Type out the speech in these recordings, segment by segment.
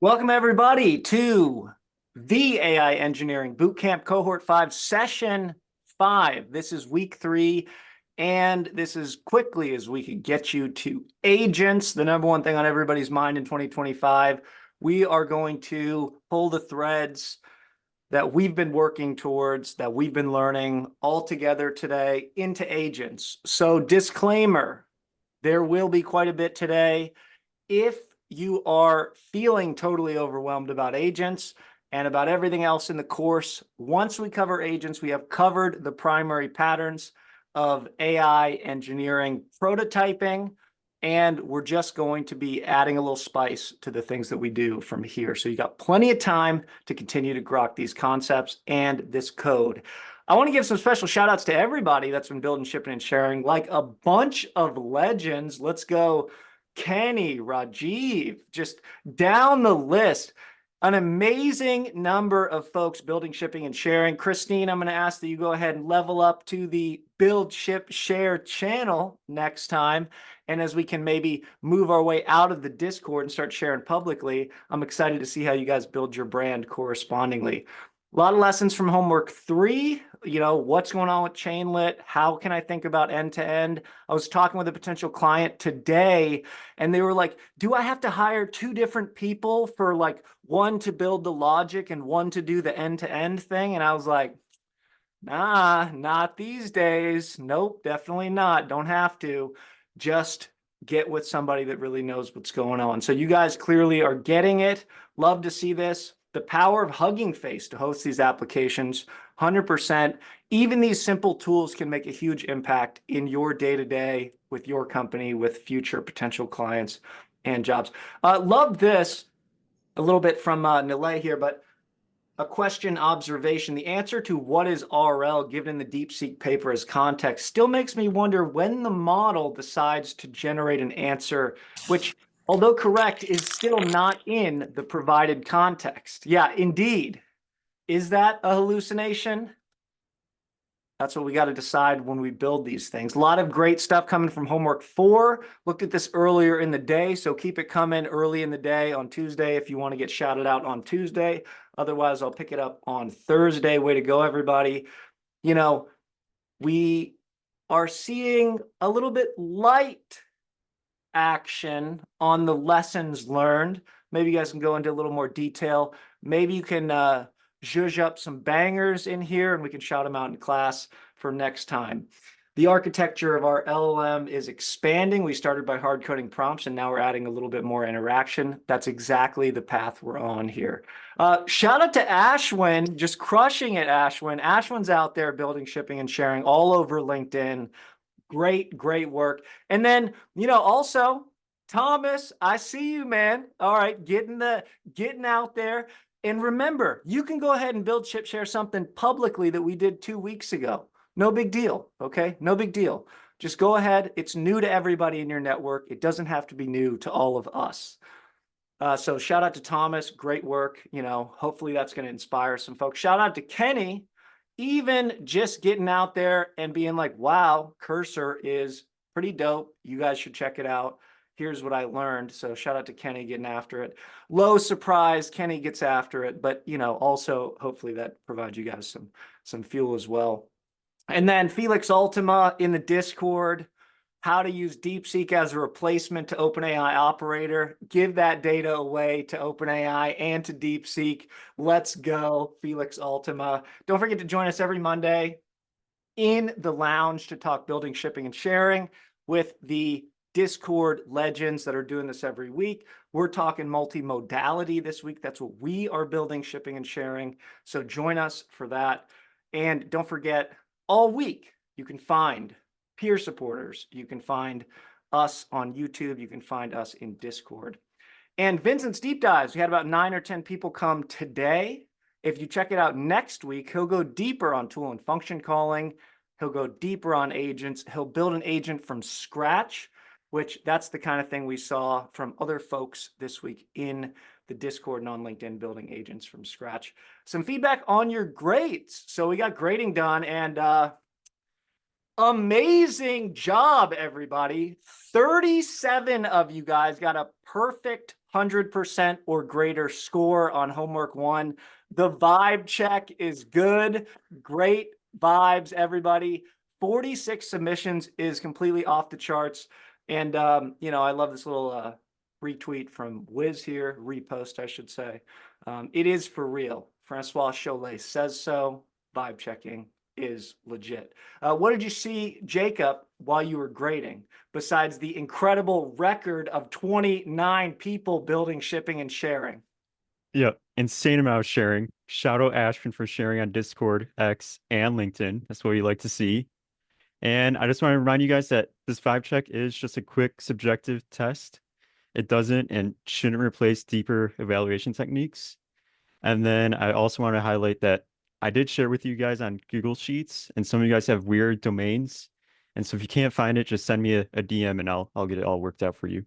Welcome everybody to the AI Engineering Bootcamp Cohort 5, Session 5. This is week 3, and this is quickly as we can get you to agents, the number one thing on everybody's mind in 2025. We are going to pull the threads that we've been working towards, that we've been learning all together today into agents. So disclaimer, there will be quite a bit today. If you are feeling totally overwhelmed about agents and about everything else in the course, once we cover agents, we have covered the primary patterns of AI engineering prototyping, and we're just going to be adding a little spice to the things that we do from here. So you got plenty of time to continue to grok these concepts and this code. I want to give some special shout outs to everybody that's been building, shipping, and sharing, like a bunch of legends. Let's go. Kenny, Rajiv, just down the list. An amazing number of folks building, shipping, and sharing. Christine, I'm going to ask that you go ahead and level up to the Build, Ship, Share channel next time. And as we can maybe move our way out of the Discord and start sharing publicly, I'm excited to see how you guys build your brand correspondingly. A lot of lessons from homework 3, what's going on with Chainlit? How can I think about end-to-end? I was talking with a potential client today, and they were like, do I have to hire 2 different people for like one to build the logic and one to do the end-to-end thing? And I was like, nah, not these days. Nope, definitely not. Don't have to. Just get with somebody that really knows what's going on. So you guys clearly are getting it. Love to see this. The power of Hugging Face to host these applications, 100%. Even these simple tools can make a huge impact in your day-to-day with your company, with future potential clients and jobs. Love this a little bit from Nile here, but a question observation. The answer to what is RL given in the DeepSeek paper as context still makes me wonder when the model decides to generate an answer, which, although correct, is still not in the provided context. Yeah, indeed. Is that a hallucination? That's what we got to decide when we build these things. A lot of great stuff coming from homework 4. Looked at this earlier in the day, so keep it coming early in the day on Tuesday if you want to get shouted out on Tuesday. Otherwise, I'll pick it up on Thursday. Way to go, everybody. We are seeing a little bit light action on the lessons learned. Maybe you guys can go into a little more detail. Maybe you can zhuzh up some bangers in here and we can shout them out in class for next time. The architecture of our LLM is expanding. We started by hard coding prompts and now we're adding a little bit more interaction. That's exactly the path we're on here. Shout out to Ashwin, just crushing it, Ashwin. Ashwin's out there building, shipping, and sharing all over LinkedIn. Great work. And then, also, Thomas, I see you, man. All right, getting out there. And remember, you can go ahead and build, ship, share something publicly that we did 2 weeks ago. No big deal, okay? No big deal. Just go ahead. It's new to everybody in your network. It doesn't have to be new to all of us. So shout out to Thomas. Great work. Hopefully that's going to inspire some folks. Shout out to Kenny. Even just getting out there and being like, wow, Cursor is pretty dope. You guys should check it out. Here's what I learned. So shout out to Kenny getting after it. Low surprise, Kenny gets after it. But, also hopefully that provides you guys some fuel as well. And then Felix Ultima in the Discord, how to use DeepSeek as a replacement to OpenAI operator. Give that data away to OpenAI and to DeepSeek. Let's go, Felix Ultima. Don't forget to join us every Monday in the lounge to talk building, shipping, and sharing with the Discord legends that are doing this every week. We're talking multimodality this week. That's what we are building, shipping, and sharing. So join us for that. And don't forget, all week you can find peer supporters. You can find us on YouTube. You can find us in Discord. And Vincent's Deep Dives, we had about 9 or 10 people come today. If you check it out next week, he'll go deeper on tool and function calling. He'll go deeper on agents. He'll build an agent from scratch, which that's the kind of thing we saw from other folks this week in the Discord and on LinkedIn, building agents from scratch. Some feedback on your grades. So we got grading done, and Amazing job, everybody. 37 of you guys got a perfect 100% or greater score on homework 1. The vibe check is good. Great vibes, everybody. 46 submissions is completely off the charts. And, I love this little retweet from Wiz here, repost, I should say. It is for real. Francois Cholet says so. Vibe checking is legit. What did you see, Jacob, while you were grading, besides the incredible record of 29 people building, shipping, and sharing? Yeah, insane amount of sharing. Shout out Ashton for sharing on Discord, X, and LinkedIn. That's what we like to see. And I just want to remind you guys that this vibe check is just a quick subjective test. It doesn't and shouldn't replace deeper evaluation techniques. And then I also want to highlight that I did share with you guys on Google Sheets, and some of you guys have weird domains. And so if you can't find it, just send me a DM and I'll get it all worked out for you.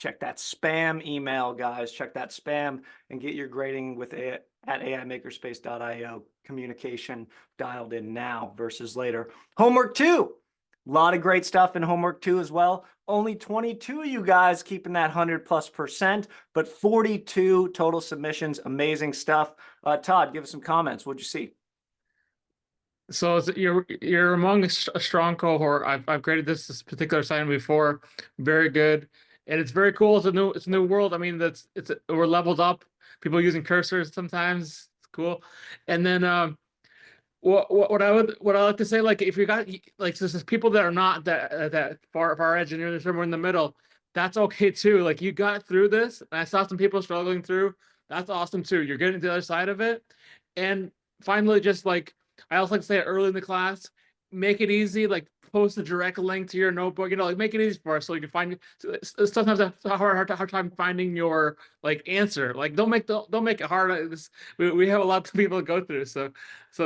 Check that spam email, guys. Check that spam and get your grading with at AIMakerspace.io communication dialed in now versus later. Homework 2. A lot of great stuff in homework 2 as well. Only 22 of you guys keeping that 100+%, but 42 total submissions. Amazing stuff. Todd, give us some comments. What'd you see? So you're among a strong cohort. I've graded this particular assignment before. Very good, and it's very cool. It's a new world. I mean, we're leveled up. People using cursors sometimes. It's cool. And then what I like to say, like, if you got like there's people that are not that far engineers, somewhere in the middle, that's okay too. Like, you got through this, and I saw some people struggling through. That's awesome too. You're getting to the other side of it. And finally, just like I also like to say it early in the class, make it easy. Like, post a direct link to your notebook. Like, make it easy for us so you can find. Sometimes I have a hard time finding your like answer. Like, don't make it hard. We have a lot of people to go through. So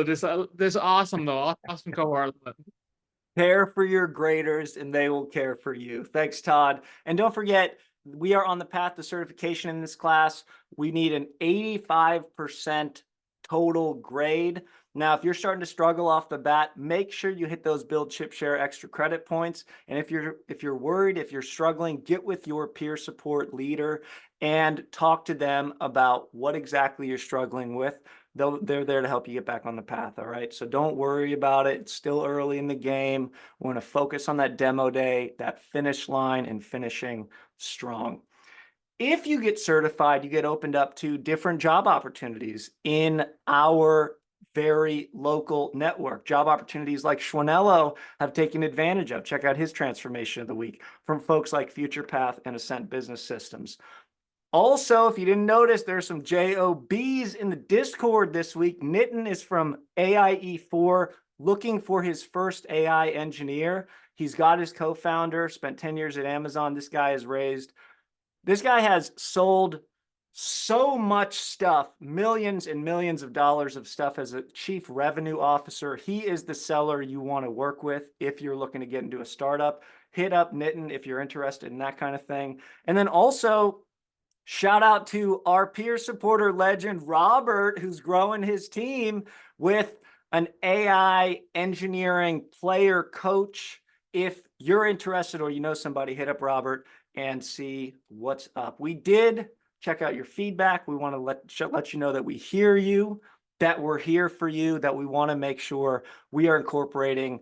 this awesome though, awesome cohort. Care for your graders and they will care for you. Thanks, Todd. And don't forget, we are on the path to certification in this class. We need an 85% total grade. Now, if you're starting to struggle off the bat, make sure you hit those build, ship, share extra credit points. And if you're worried, if you're struggling, get with your peer support leader and talk to them about what exactly you're struggling with. They're there to help you get back on the path. All right. So don't worry about it. It's still early in the game. We're going to focus on that demo day, that finish line, and finishing strong. If you get certified, you get opened up to different job opportunities in our very local network. Job opportunities like Schwanello have taken advantage of. Check out his transformation of the week from folks like FuturePath and Ascent Business Systems. Also, if you didn't notice, there's some JOBs in the Discord this week. Nitin is from AIE4 looking for his first AI engineer. He's got his co-founder, spent 10 years at Amazon. This guy has sold so much stuff, millions and millions of dollars of stuff as a chief revenue officer. He is the seller you want to work with if you're looking to get into a startup. Hit up Nitin if you're interested in that kind of thing. And then also, shout out to our peer supporter legend, Robert, who's growing his team with an AI engineering player coach. If you're interested or you know somebody, hit up Robert and see what's up. We did check out your feedback. We want to let you know that we hear you, that we're here for you, that we want to make sure we are incorporating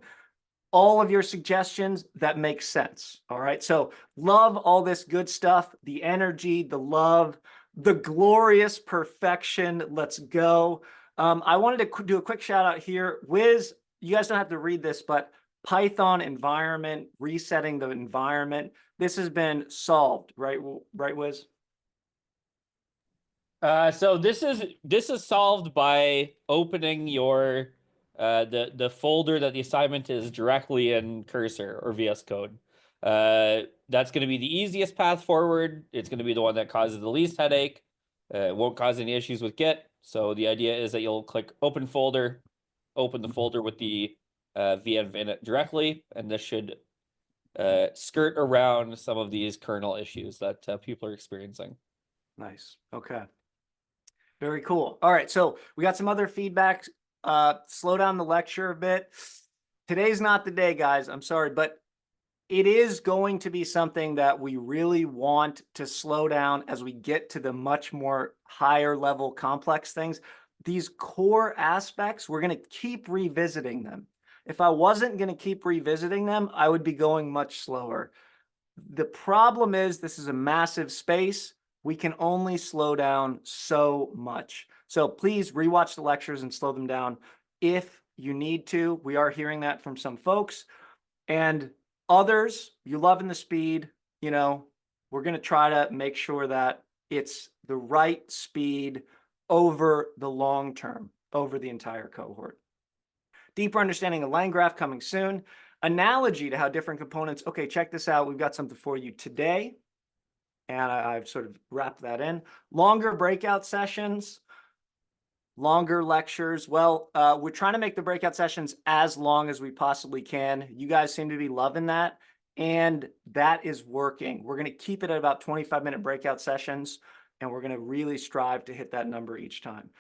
all of your suggestions that make sense. All right. So love all this good stuff, the energy, the love, the glorious perfection. Let's go. I wanted to do a quick shout out here. Wiz, you guys don't have to read this, but Python environment, resetting the environment. This has been solved, right? Right, Wiz? So this is solved by opening your the folder that the assignment is directly in Cursor or VS Code. That's going to be the easiest path forward. It's going to be the one that causes the least headache. It won't cause any issues with Git. So the idea is that you'll click open folder, open the folder with the VM in it directly, and this should skirt around some of these kernel issues that people are experiencing. Nice. Okay. Very cool. All right. So we got some other feedback. Slow down the lecture a bit. today's not the day, guys. I'm sorry, but it is going to be something that we really want to slow down as we get to the much more higher level complex things. These core aspects, we're going to keep revisiting them. If I wasn't going to keep revisiting them, I would be going much slower. The problem is this is a massive space. We can only slow down so much. So please rewatch the lectures and slow them down if you need to. We are hearing that from some folks. And others, you loving the speed, you know, we're going to try to make sure that it's the right speed over the long term, over the entire cohort. Deeper understanding of LangGraph coming soon. Analogy to how different components, okay, check this out. We've got something for you today. And I've sort of wrapped that in. Longer breakout sessions, longer lectures. Well, we're trying to make the breakout sessions as long as we possibly can. You guys seem to be loving that, and that is working. We're going to keep it at about 25-minute breakout sessions, and we're going to really strive to hit that number each time.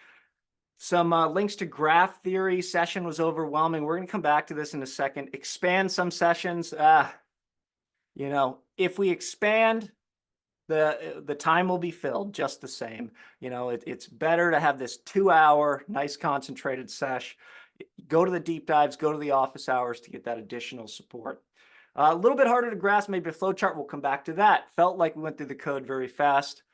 Some links to graph theory. Session was overwhelming. We're going to come back to this in a second. Expand some sessions. You know, if we expand, the time will be filled just the same. You know, it's better to have this 2-hour nice concentrated sesh. Go to the deep dives, go to the office hours to get that additional support. A little bit harder to grasp, maybe a flowchart. We'll come back to that. Felt like we went through the code very fast.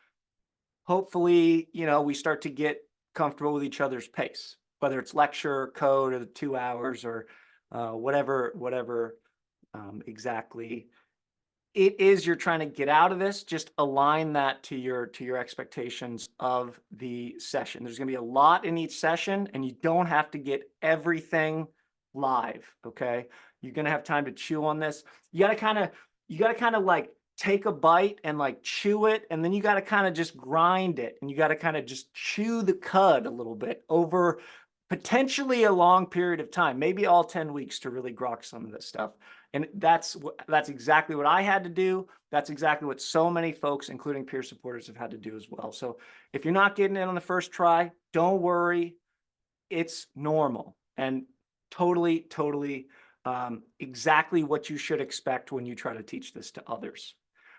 Hopefully, you know, we start to get comfortable with each other's pace, whether it's lecture, code, or the 2 hours, or whatever exactly it is you're trying to get out of this. Just align that to your expectations of the session. There's going to be a lot in each session, and you don't have to get everything live. Okay, you're going to have time to chew on this. You got to kind of like take a bite and like chew it, and then you got to kind of just grind it, and you got to kind of just chew the cud a little bit over potentially a long period of time, maybe all 10 weeks to really grok some of this stuff. And that's exactly what I had to do. That's exactly what so many folks, including peer supporters, have had to do as well. So if you're not getting it on the first try, don't worry. It's normal and totally exactly what you should expect when you try to teach this to others.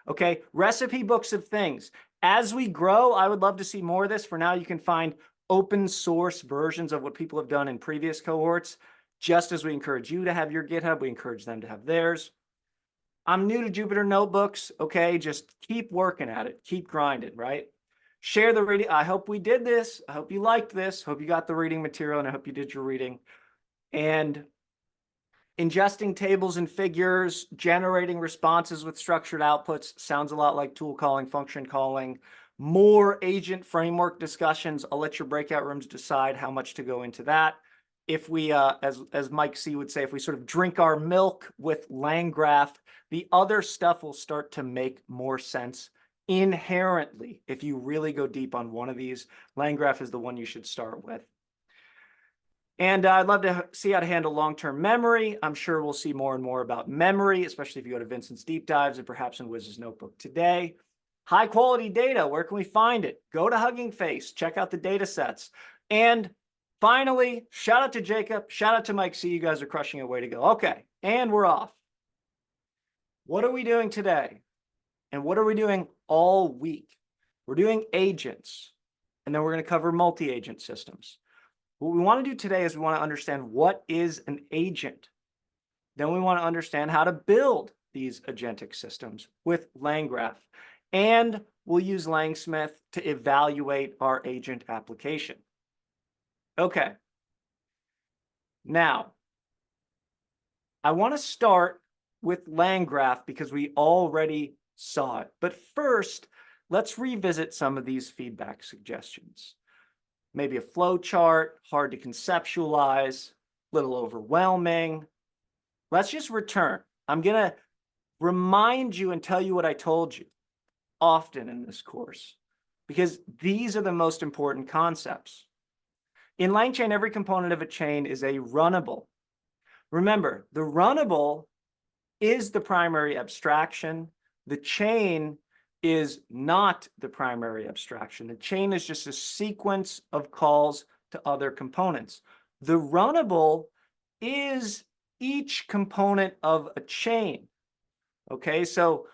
Okay, recipe books of things. As we grow, I would love to see more of this. For now, you can find open source versions of what people have done in previous cohorts. Just as we encourage you to have your GitHub, we encourage them to have theirs. I'm new to Jupyter Notebooks. Okay, just keep working at it. Keep grinding, right? Share the reading. I hope we did this. I hope you liked this. Hope you got the reading material, and I hope you did your reading. And ingesting tables and figures, generating responses with structured outputs. Sounds a lot like tool calling, function calling. More agent framework discussions. I'll let your breakout rooms decide how much to go into that. If we, as Mike C would say, if we sort of drink our milk with LangGraph, the other stuff will start to make more sense inherently. If you really go deep on one of these, LangGraph is the one you should start with. And I'd love to see how to handle long-term memory. I'm sure we'll see more and more about memory, especially if you go to Vincent's Deep Dives and perhaps in Wiz's Notebook today. High quality data, where can we find it? Go to Hugging Face, check out the data sets. And finally, shout out to Jacob, shout out to Mike C. You guys are crushing it. Way to go. Okay, and we're off. What are we doing today? And what are we doing all week? We're doing agents, and then we're going to cover multi-agent systems. What we want to do today is we want to understand what is an agent. Then we want to understand how to build these agentic systems with LangGraph. And we'll use LangSmith to evaluate our agent application. Okay. Now, I want to start with LangGraph because we already saw it. But first, let's revisit some of these feedback suggestions. Maybe a flow chart, hard to conceptualize, a little overwhelming. Let's just return. I'm going to remind you and tell you what I told you often in this course, because these are the most important concepts. In LangChain, every component of a chain is a runnable. Remember, the runnable is the primary abstraction. The chain is not the primary abstraction. The chain is just a sequence of calls to other components. The runnable is each component of a chain. Okay, so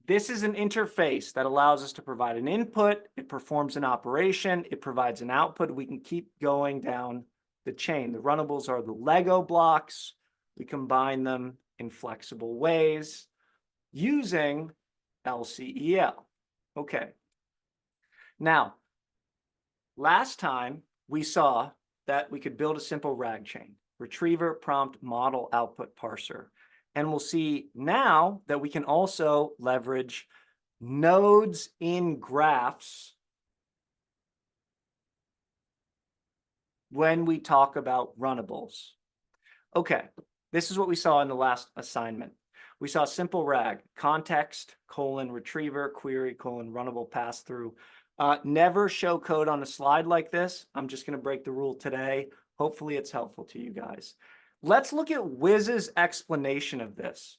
this is an interface that allows us to provide an input, it performs an operation, it provides an output. We can keep going down the chain. The runnables are the Lego blocks. We combine them in flexible ways using LCEL. Okay. Now, last time we saw that we could build a simple RAG chain, retriever, prompt, model, output, parser. And we'll see now that we can also leverage nodes in graphs when we talk about runnables. Okay, this is what we saw in the last assignment. We saw simple RAG, context, retriever, query, runnable pass-through. Never show code on a slide like this. I'm just going to break the rule today. Hopefully it's helpful to you guys. Let's look at Wiz's explanation of this.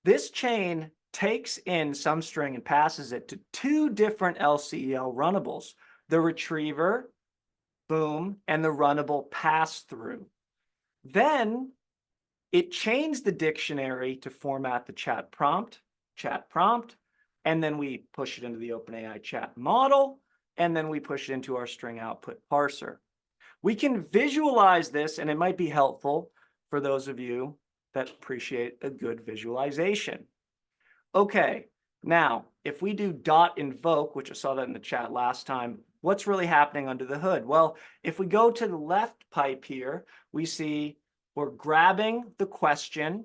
This chain takes in some string and passes it to two different LCEL runnables, the retriever, boom, and the runnable pass-through. Then it chains the dictionary to format the chat prompt, and then we push it into the OpenAI chat model, and then we push it into our string output parser. We can visualize this, and it might be helpful for those of you that appreciate a good visualization. Okay, now, if we do .invoke, which I saw that in the chat last time, what's really happening under the hood? Well, if we go to the left pipe here, we see we're grabbing the question,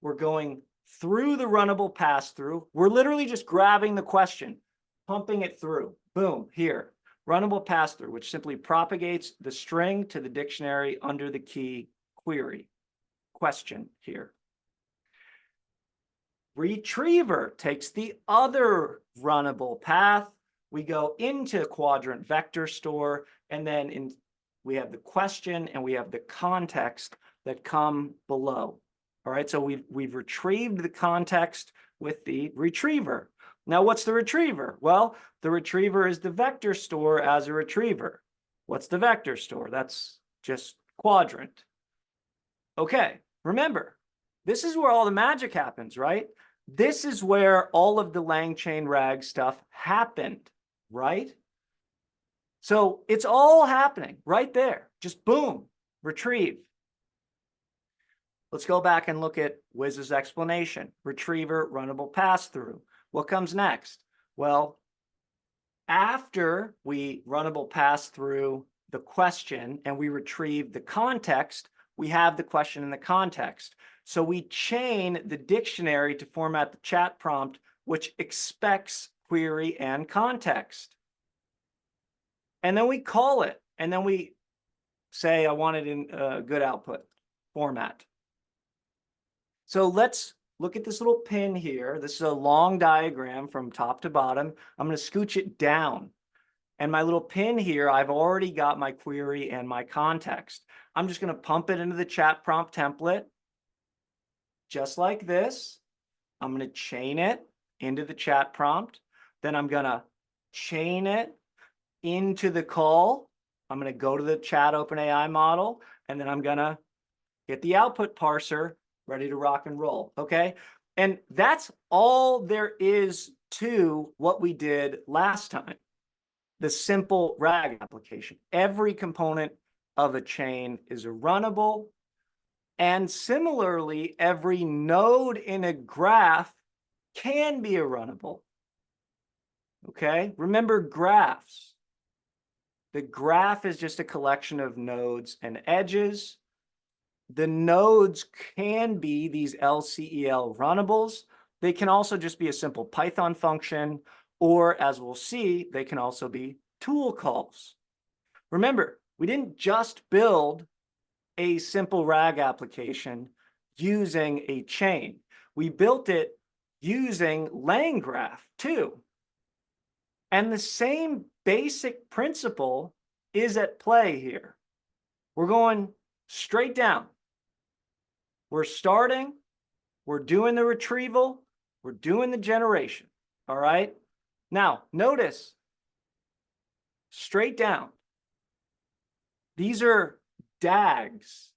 we're going through the runnable pass-through, we're literally just grabbing the question, pumping it through, boom, here. Runnable pass-through, which simply propagates the string to the dictionary under the key query, question here. Retriever takes the other runnable path. We go into quadrant vector store, and then we have the question and we have the context that come below. All right, so we've retrieved the context with the retriever. Now, what's the retriever? Well, the retriever is the vector store as a retriever. What's the vector store? That's just quadrant. Okay, remember, this is where all the magic happens, right? This is where all of the LangChain RAG stuff happened, right? So it's all happening right there. Just boom, retrieve. Let's go back and look at Wiz's explanation. Retriever, runnable pass-through. What comes next? Well, after we runnable pass through the question and we retrieve the context, we have the question in the context. So we chain the dictionary to format the chat prompt, which expects query and context. And then we call it, and then we say, I want it in a good output format. So let's look at this little pin here. This is a long diagram from top to bottom. I'm going to scooch it down. And my little pin here, I've already got my query and my context. I'm just going to pump it into the chat prompt template, just like this. I'm going to chain it into the chat prompt. Then I'm going to chain it into the call. I'm going to go to the chat OpenAI model, and then I'm going to get the output parser ready to rock and roll, okay? And that's all there is to what we did last time, the simple RAG application. Every component of a chain is a runnable, and similarly, every node in a graph can be a runnable, okay? Remember graphs. The graph is just a collection of nodes and edges. The nodes can be these LCEL runnables. They can also just be a simple Python function, or as we'll see, they can also be tool calls. Remember, we didn't just build a simple RAG application using a chain. We built it using LangGraph too. And the same basic principle is at play here. We're going straight down. We're starting, we're doing the retrieval, we're doing the generation, all right? Now, notice, straight down. These are DAGs,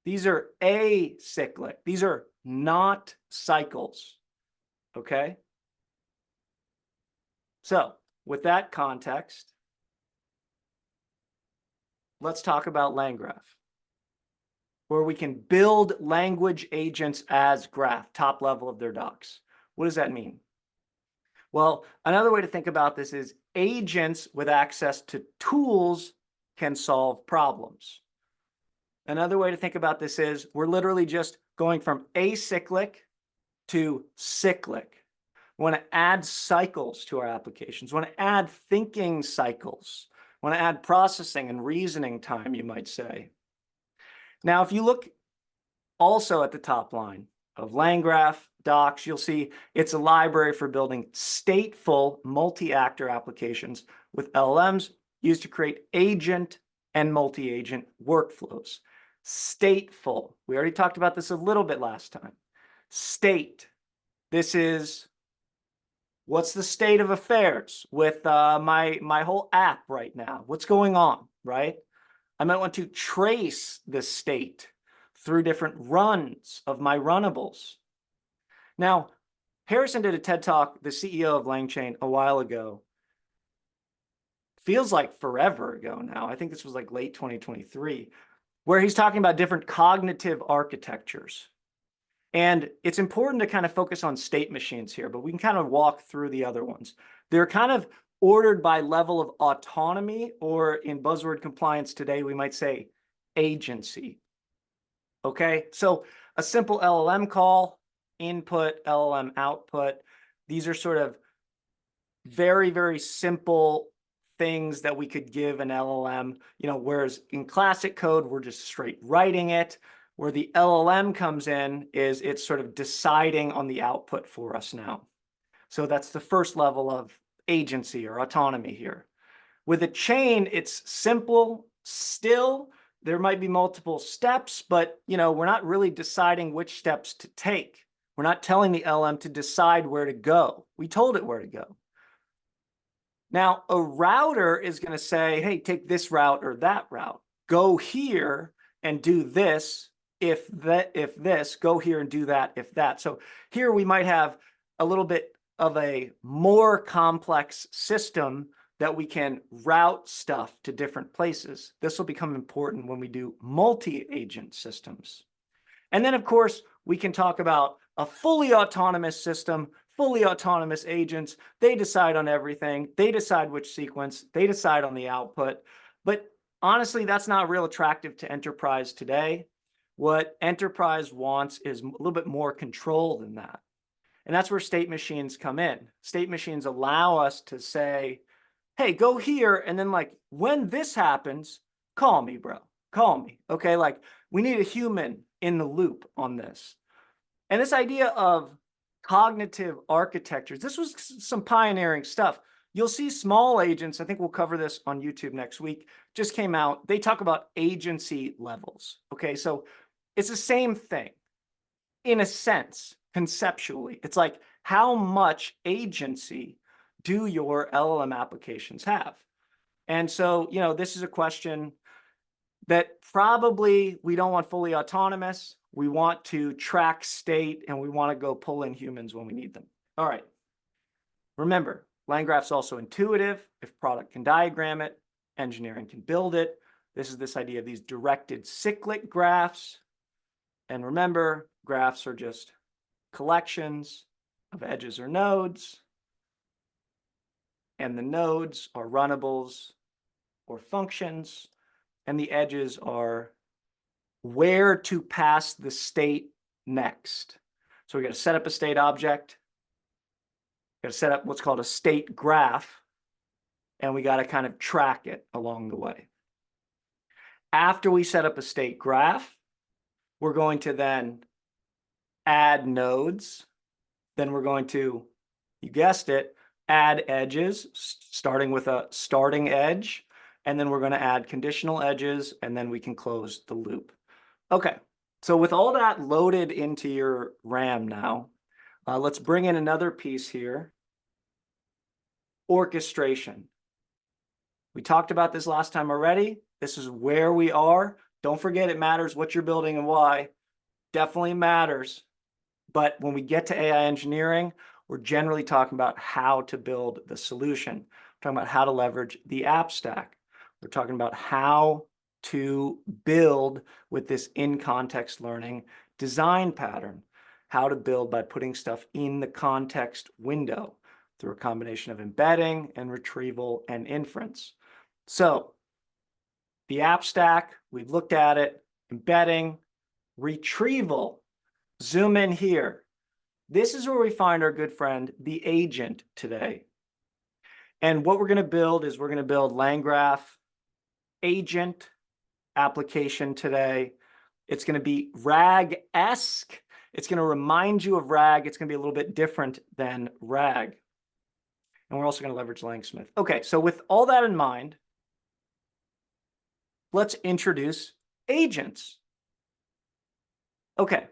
These are acyclic. These are not cycles. Okay? So, with that context, let's talk about LangGraph, where we can build language agents as graph, top level of their docs. What does that mean? Well, another way to think about this is agents with access to tools can solve problems. Another way to think about this is we're literally just going from acyclic to cyclic. We want to add cycles to our applications. We want to add thinking cycles. We want to add processing and reasoning time, you might say. Now, if you look also at the top line of LangGraph docs, you'll see it's a library for building stateful multi-actor applications with LLMs used to create agent and multi-agent workflows. Stateful. We already talked about this a little bit last time. State. This is what's the state of affairs with my whole app right now? What's going on, right? I might want to trace the state through different runs of my runnables. Now, Harrison did a TED Talk, the CEO of LangChain, a while ago. Feels like forever ago now. I think this was like late 2023, where he's talking about different cognitive architectures. And it's important to kind of focus on state machines here, but we can kind of walk through the other ones. They're kind of ordered by level of autonomy, or in buzzword compliance today, we might say agency. Okay, so a simple LLM call, input, LLM output. These are sort of very, very simple things that we could give an LLM, whereas in classic code, we're just straight writing it. Where the LLM comes in is it's sort of deciding on the output for us now. So that's the first level of agency or autonomy here. With a chain, it's simple still. There might be multiple steps, but we're not really deciding which steps to take. We're not telling the LM to decide where to go. We told it where to go. Now, a router is going to say, hey, take this route or that route. Go here and do this if this, go here and do that if that. So here we might have a little bit of a more complex system that we can route stuff to different places. This will become important when we do multi-agent systems. And then, of course, we can talk about a fully autonomous system, fully autonomous agents. They decide on everything. They decide which sequence. They decide on the output. But honestly, that's not real attractive to enterprise today. What enterprise wants is a little bit more control than that. And that's where state machines come in. State machines allow us to say, hey, go here. And then when this happens, call me, bro. Call me. Okay. We need a human in the loop on this. And this idea of cognitive architectures, this was some pioneering stuff. You'll see small agents, I think we'll cover this on YouTube next week, just came out. They talk about agency levels. Okay, so it's the same thing in a sense, conceptually. It's like, how much agency do your LLM applications have? And so, this is a question that probably we don't want fully autonomous. We want to track state and we want to go pull in humans when we need them. All right. Remember, LangGraph's also intuitive. If product can diagram it, engineering can build it. This is this idea of these directed cyclic graphs. And remember, graphs are just collections of edges or nodes. And the nodes are runnables or functions. And the edges are where to pass the state next. So we got to set up a state object. Got to set up what's called a state graph. And we got to kind of track it along the way. After we set up a state graph, we're going to then add nodes. Then we're going to, you guessed it, add edges, starting with a starting edge. And then we're going to add conditional edges, and then we can close the loop. Okay, so with all that loaded into your RAM now, let's bring in another piece here. Orchestration. We talked about this last time already. This is where we are. Don't forget it matters what you're building and why. Definitely matters. But when we get to AI engineering, we're generally talking about how to build the solution. We're talking about how to leverage the app stack. We're talking about how to build with this in-context learning design pattern, how to build by putting stuff in the context window through a combination of embedding and retrieval and inference. So the app stack, we've looked at it, embedding, retrieval. Zoom in here. This is where we find our good friend, the agent today. And what we're going to build is we're going to build LangGraph agent application today. It's going to be RAG-esque. It's going to remind you of RAG. It's going to be a little bit different than RAG. And we're also going to leverage LangSmith. Okay, so with all that in mind, let's introduce agents. Okay,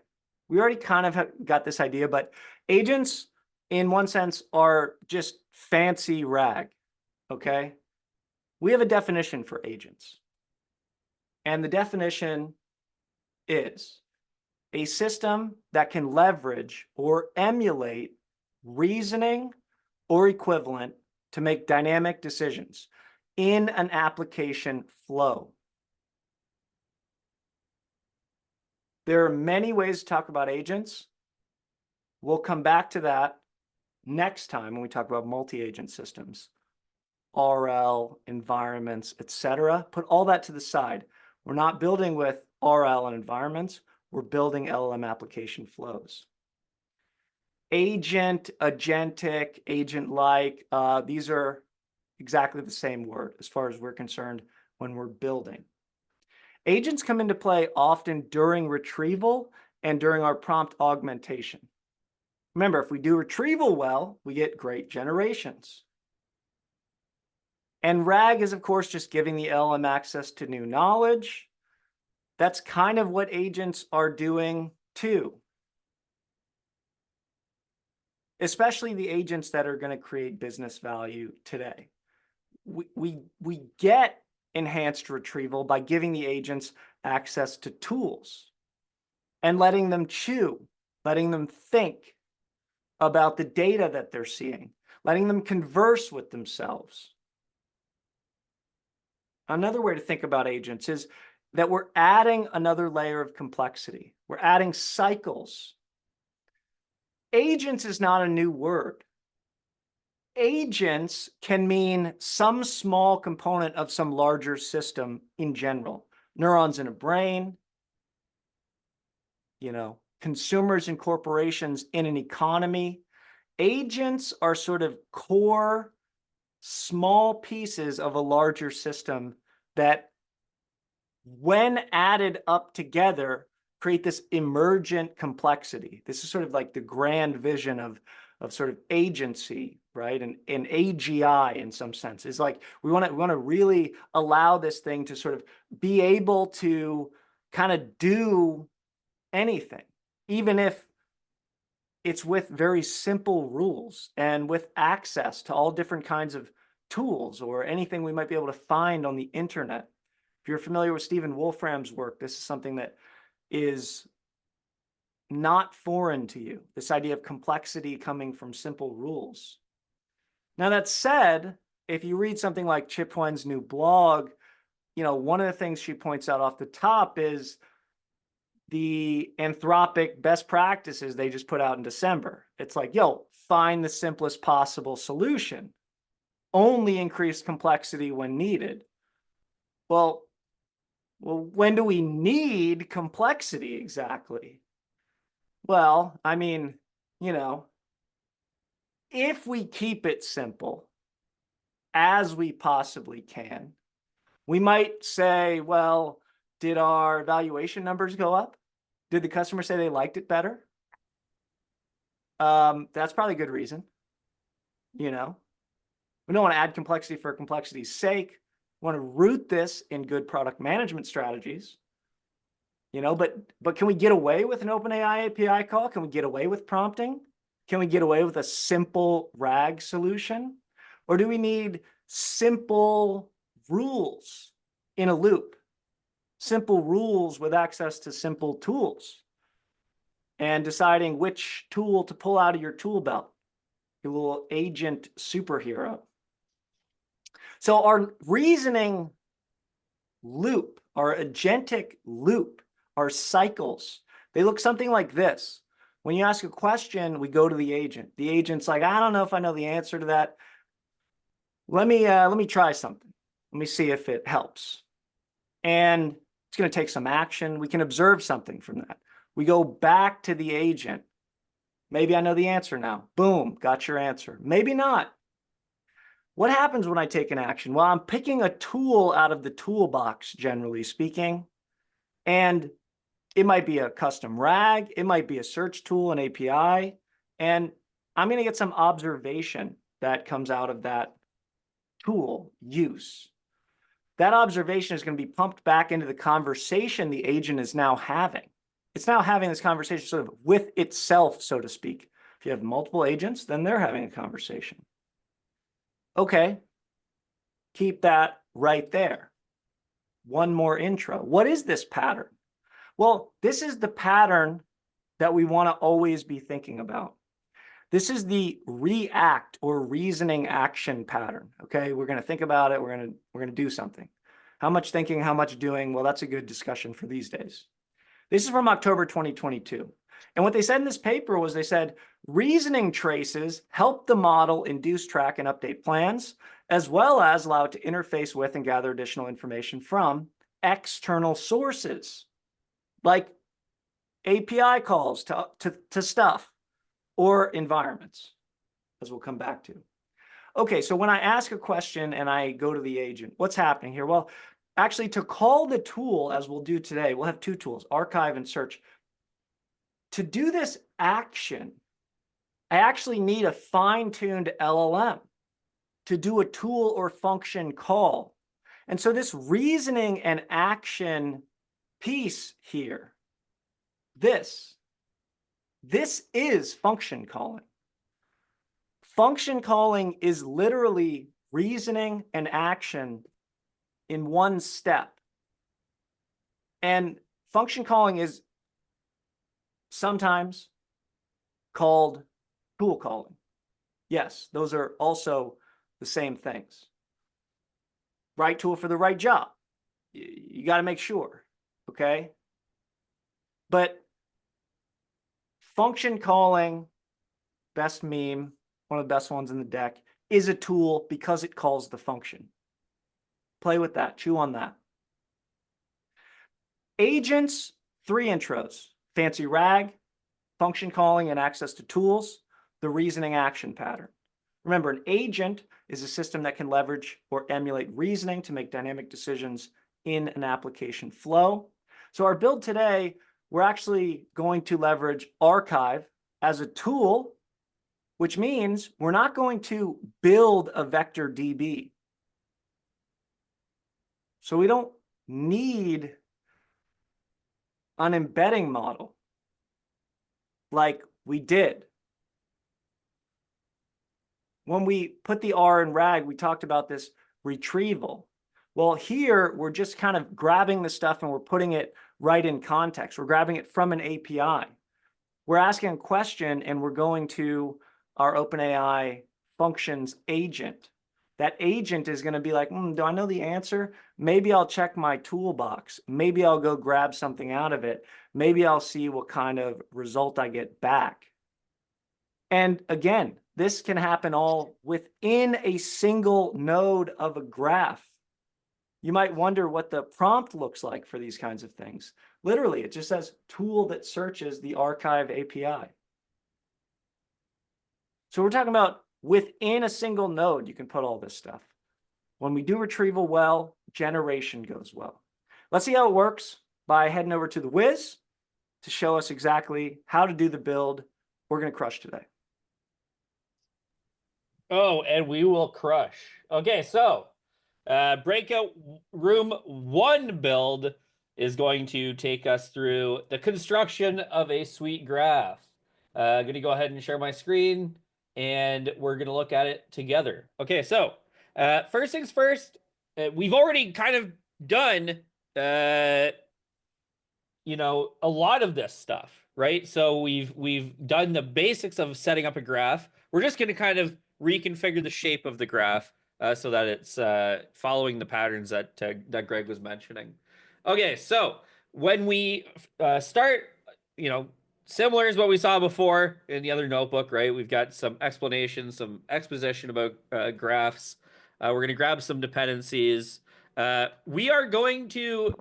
we already kind of got this idea, but agents, in one sense, are just fancy RAG, okay? We have a definition for agents. And the definition is a system that can leverage or emulate reasoning or equivalent to make dynamic decisions in an application flow. There are many ways to talk about agents. We'll come back to that next time when we talk about multi-agent systems, RL, environments, etc. Put all that to the side. We're not building with RL and environments. We're building LLM application flows. Agent, agentic, agent-like, these are exactly the same word as far as we're concerned when we're building. Agents come into play often during retrieval and during our prompt augmentation. Remember, if we do retrieval well, we get great generations. And RAG is, of course, just giving the LLM access to new knowledge. That's kind of what agents are doing too. Especially the agents that are going to create business value today. We get enhanced retrieval by giving the agents access to tools and letting them chew, letting them think about the data that they're seeing, letting them converse with themselves. Another way to think about agents is that we're adding another layer of complexity. We're adding cycles. Agents is not a new word. Agents can mean some small component of some larger system in general. Neurons in a brain, consumers and corporations in an economy. Agents are sort of core, small pieces of a larger system that, when added up together, create this emergent complexity. This is sort of like the grand vision of sort of agency, right? And AGI in some sense is like we want to really allow this thing to sort of be able to kind of do anything, even if it's with very simple rules and with access to all different kinds of tools or anything we might be able to find on the internet. If you're familiar with Stephen Wolfram's work, this is something that is not foreign to you, this idea of complexity coming from simple rules. Now, that said, if you read something like Chip Huen's new blog, one of the things she points out off the top is the Anthropic best practices they just put out in December. It's like, find the simplest possible solution. Only increase complexity when needed. Well, when do we need complexity exactly? Well, I mean, if we keep it simple as we possibly can, we might say, well, did our evaluation numbers go up? Did the customer say they liked it better? That's probably a good reason. We don't want to add complexity for complexity's sake. We want to root this in good product management strategies. But can we get away with an OpenAI API call? Can we get away with prompting? Can we get away with a simple RAG solution? Or do we need simple rules in a loop? simple rules with access to simple tools, and deciding which tool to pull out of your tool belt, your little agent superhero. So our reasoning loop, our agentic loop, our cycles, they look something like this. When you ask a question, we go to the agent. The agent's like, I don't know if I know the answer to that. Let me try something. Let me see if it helps. And it's going to take some action. We can observe something from that. We go back to the agent. Maybe I know the answer now. Boom, got your answer. Maybe not. What happens when I take an action? Well, I'm picking a tool out of the toolbox, generally speaking, and it might be a custom RAG, it might be a search tool, an API, and I'm going to get some observation that comes out of that tool use. That observation is going to be pumped back into the conversation the agent is now having. It's now having this conversation sort of with itself, so to speak. If you have multiple agents, then they're having a conversation. Okay, keep that right there. One more intro. What is this pattern? Well, this is the pattern that we want to always be thinking about. This is the react or reasoning action pattern. Okay, we're going to think about it. We're going to do something. How much thinking, how much doing? Well, that's a good discussion for these days. This is from October 2022. And what they said in this paper was they said, reasoning traces help the model induce, track, and update plans, as well as allow it to interface with and gather additional information from external sources, like API calls to stuff or environments, as we'll come back to. Okay, so when I ask a question and I go to the agent, what's happening here? Well, actually, to call the tool, as we'll do today, we'll have two tools, archive and search. To do this action, I actually need a fine-tuned LLM to do a tool or function call. And so this reasoning and action piece here, this is function calling. Function calling is literally reasoning and action in one step. And function calling is sometimes called tool calling. Yes, those are also the same things. Right tool for the right job. You got to make sure, okay? But function calling, best meme, one of the best ones in the deck, is a tool because it calls the function. Play with that, chew on that. Agents, 3 intros: fancy RAG, function calling and access to tools, the reasoning action pattern. Remember, an agent is a system that can leverage or emulate reasoning to make dynamic decisions in an application flow. So our build today, we're actually going to leverage archive as a tool, which means we're not going to build a vector DB. So we don't need an embedding model like we did. When we put the R in RAG, we talked about this retrieval. Well, here we're just kind of grabbing the stuff and we're putting it right in context. We're grabbing it from an API. We're asking a question and we're going to our OpenAI functions agent. That agent is going to be like, do I know the answer? Maybe I'll check my toolbox. Maybe I'll go grab something out of it. Maybe I'll see what kind of result I get back. And again, this can happen all within a single node of a graph. You might wonder what the prompt looks like for these kinds of things. Literally, it just says tool that searches the archive API. So we're talking about within a single node, you can put all this stuff. When we do retrieval well, generation goes well. Let's see how it works by heading over to the Wiz to show us exactly how to do the build we're going to crush today. Oh, and we will crush. Okay, so breakout room 1 build is going to take us through the construction of a sweet graph. I'm going to go ahead and share my screen, and we're going to look at it together. Okay, so first things first, we've already kind of done you know, a lot of this stuff, right? So we've done the basics of setting up a graph. We're just going to kind of reconfigure the shape of the graph so that it's following the patterns that that Greg was mentioning. Okay, so when we start, you know, similar as what we saw before in the other notebook, right? We've got some explanation, some exposition about graphs. We're going to grab some dependencies. We are going to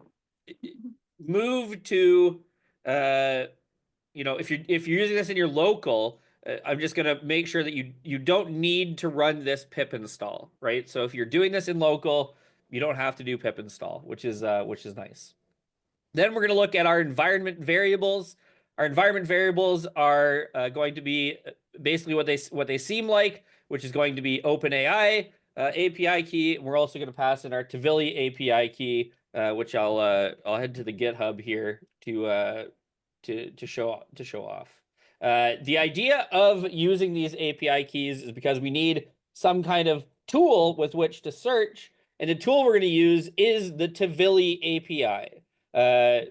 move to you know, if you're using this in your local, I'm just gonna make sure that you don't need to run this pip install, right? So if you're doing this in local, you don't have to do pip install, which is nice. Then we're going to look at our environment variables. Our environment variables are going to be basically what they seem like, which is going to be OpenAI API key. And we're also going to pass in our Tvili API key, which I'll head to the GitHub here to show off. The idea of using these API keys is because we need some kind of tool with which to search, and the tool we're going to use is the Tvili API.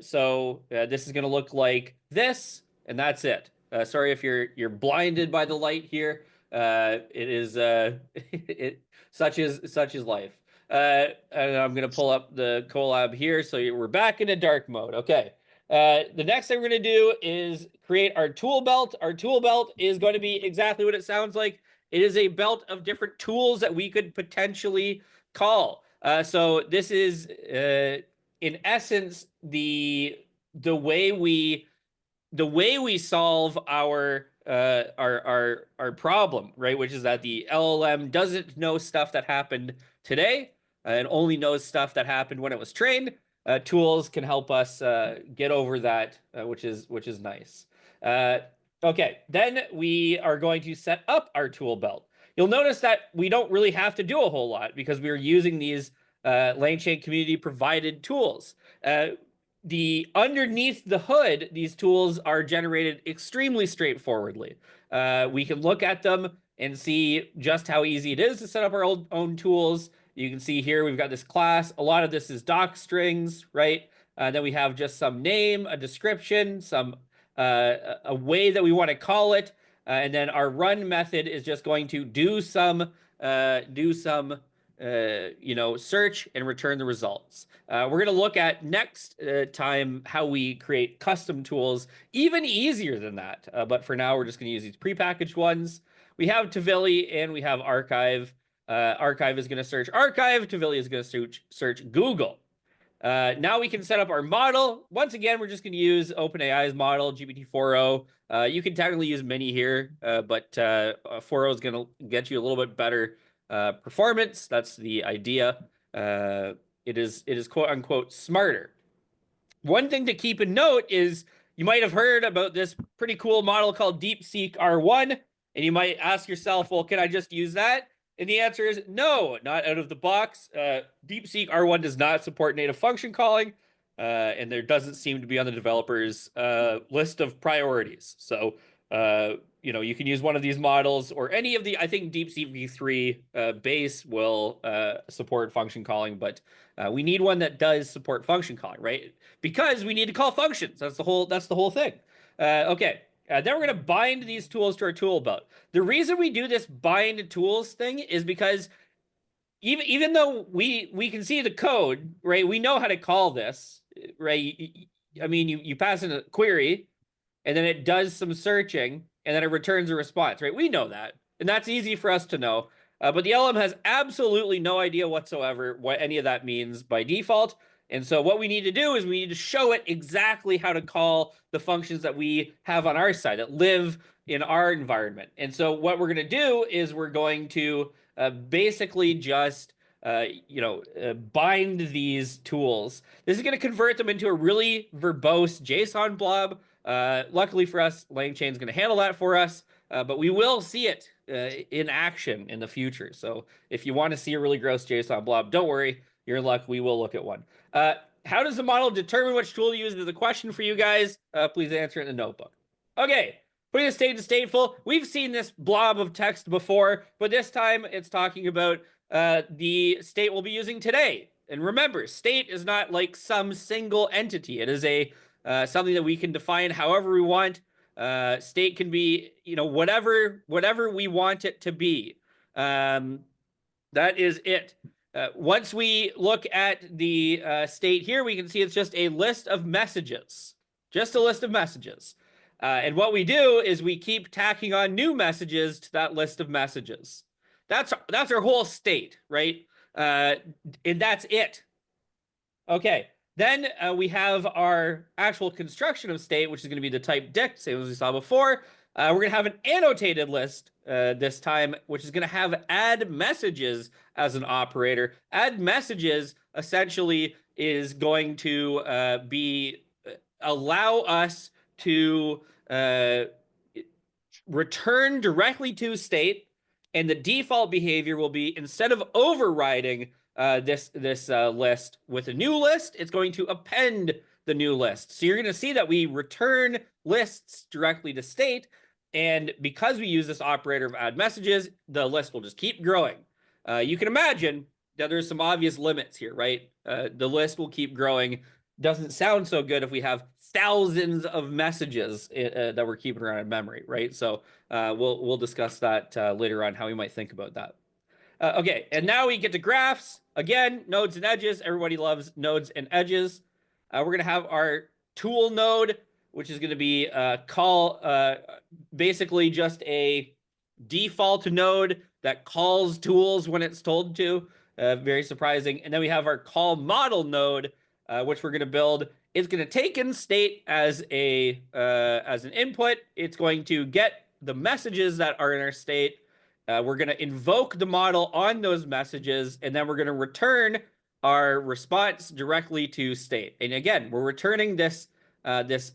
So this is going to look like this, and that's it. Sorry if you're blinded by the light here. It is such is life. And I'm going to pull up the collab here, so we're back into dark mode. Okay. The next thing we're going to do is create our tool belt. Our tool belt is going to be exactly what it sounds like. It is a belt of different tools that we could potentially call. So this is, in essence, the way we solve our problem, right? Which is that the LLM doesn't know stuff that happened today and only knows stuff that happened when it was trained. Tools can help us get over that, which is nice. Okay, then we are going to set up our tool belt. You'll notice that we don't really have to do a whole lot because we are using these LangChain community provided tools. The underneath the hood, these tools are generated extremely straightforwardly. We can look at them and see just how easy it is to set up our own tools. You can see here we've got this class. A lot of this is doc strings, right? Then we have just some name, a description, some a way that we want to call it, and then our run method is just going to do some you know, search and return the results. We're going to look at next time how we create custom tools, even easier than that. But for now, we're just going to use these prepackaged ones. We have Tvili and we have Archive. Archive is going to search Archive. Tvili is going to search Google. Now we can set up our model. Once again, we're just going to use OpenAI's model, GPT-4o. You can technically use Mini here, but 4o is going to get you a little bit better performance. That's the idea. It is quote unquote smarter. One thing to keep in note is you might have heard about this pretty cool model called DeepSeek R1, and you might ask yourself, well, can I just use that? And the answer is no, not out of the box. DeepSeek R1 does not support native function calling, and there doesn't seem to be on the developers' list of priorities. So, you know, you can use one of these models or any of the, I think DeepSeek V3 base will support function calling, but we need one that does support function calling, right? Because we need to call functions. That's the whole thing. Okay. Then we're going to bind these tools to our tool belt. The reason we do this bind tools thing is because even though we can see the code, right? We know how to call this, right? I mean, you pass in a query, and then it does some searching, and then it returns a response, right? We know that, and that's easy for us to know. But the LM has absolutely no idea whatsoever what any of that means by default. And so what we need to do is we need to show it exactly how to call the functions that we have on our side that live in our environment. And so what we're going to do is we're going to basically just bind these tools. This is going to convert them into a really verbose JSON blob. Luckily for us, LangChain is going to handle that for us, but we will see it in action in the future. So if you want to see a really gross JSON blob, don't worry. You're in luck. We will look at one. How does the model determine which tool to use is a question for you guys. Please answer it in the notebook. Okay, putting the state to stateful. We've seen this blob of text before, but this time it's talking about the state we'll be using today. And remember, state is not like some single entity. It is a something that we can define however we want. State can be, whatever we want it to be. That is it. Once we look at the state here, we can see it's just a list of messages. Just a list of messages. And what we do is we keep tacking on new messages to that list of messages. That's our whole state, right? And that's it. Okay. Then we have our actual construction of state, which is going to be the type dict, same as we saw before. We're going to have an annotated list this time, which is going to have add messages as an operator. Add messages essentially is going to allow us to return directly to state, and the default behavior will be, instead of overriding this list with a new list, it's going to append the new list. So you're going to see that we return lists directly to state, and because we use this operator of add messages, the list will just keep growing. You can imagine that there's some obvious limits here, right? The list will keep growing. Doesn't sound so good if we have thousands of messages that we're keeping around in memory, right? So we'll discuss that later on, how we might think about that. Okay, and now we get to graphs. Again, nodes and edges. Everybody loves nodes and edges. We're going to have our tool node, which is going to be basically just a default node that calls tools when it's told to. Very surprising. And then we have our call model node, which we're going to build. It's going to take in state as an input. It's going to get the messages that are in our state. We're going to invoke the model on those messages, and then we're going to return our response directly to state. And again, we're returning this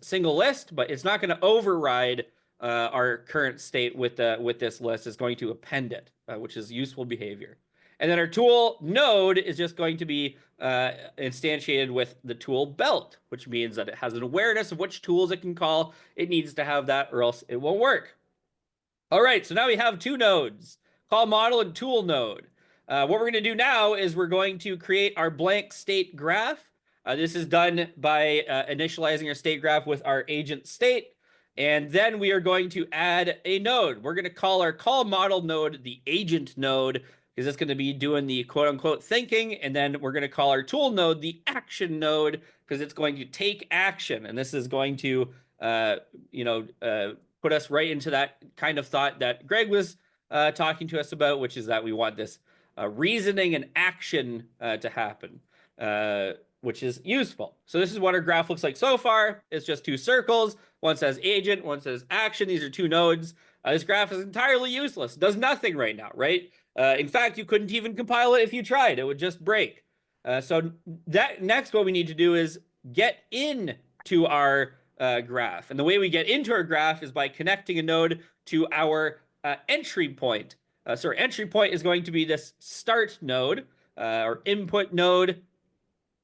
single list, but it's not going to override our current state with this list. It's going to append it, which is useful behavior. And then our tool node is just going to be instantiated with the tool belt, which means that it has an awareness of which tools it can call. It needs to have that, or else it won't work. All right, so now we have two nodes, call model and tool node. What we're going to do now is we're going to create our blank state graph. This is done by initializing our state graph with our agent state. And then we are going to add a node. We're going to call our call model node the agent node, because it's going to be doing the quote unquote thinking. And then we're going to call our tool node the action node, because it's going to take action. And this is going to, put us right into that kind of thought that Greg was talking to us about, which is that we want this reasoning and action to happen, which is useful. So this is what our graph looks like so far. It's just two circles. One says agent, one says action. These are two nodes. This graph is entirely useless. It does nothing right now, right? In fact, you couldn't even compile it if you tried. It would just break. So that next, what we need to do is get into our graph. And the way we get into our graph is by connecting a node to our entry point. So our entry point is going to be this start node or input node.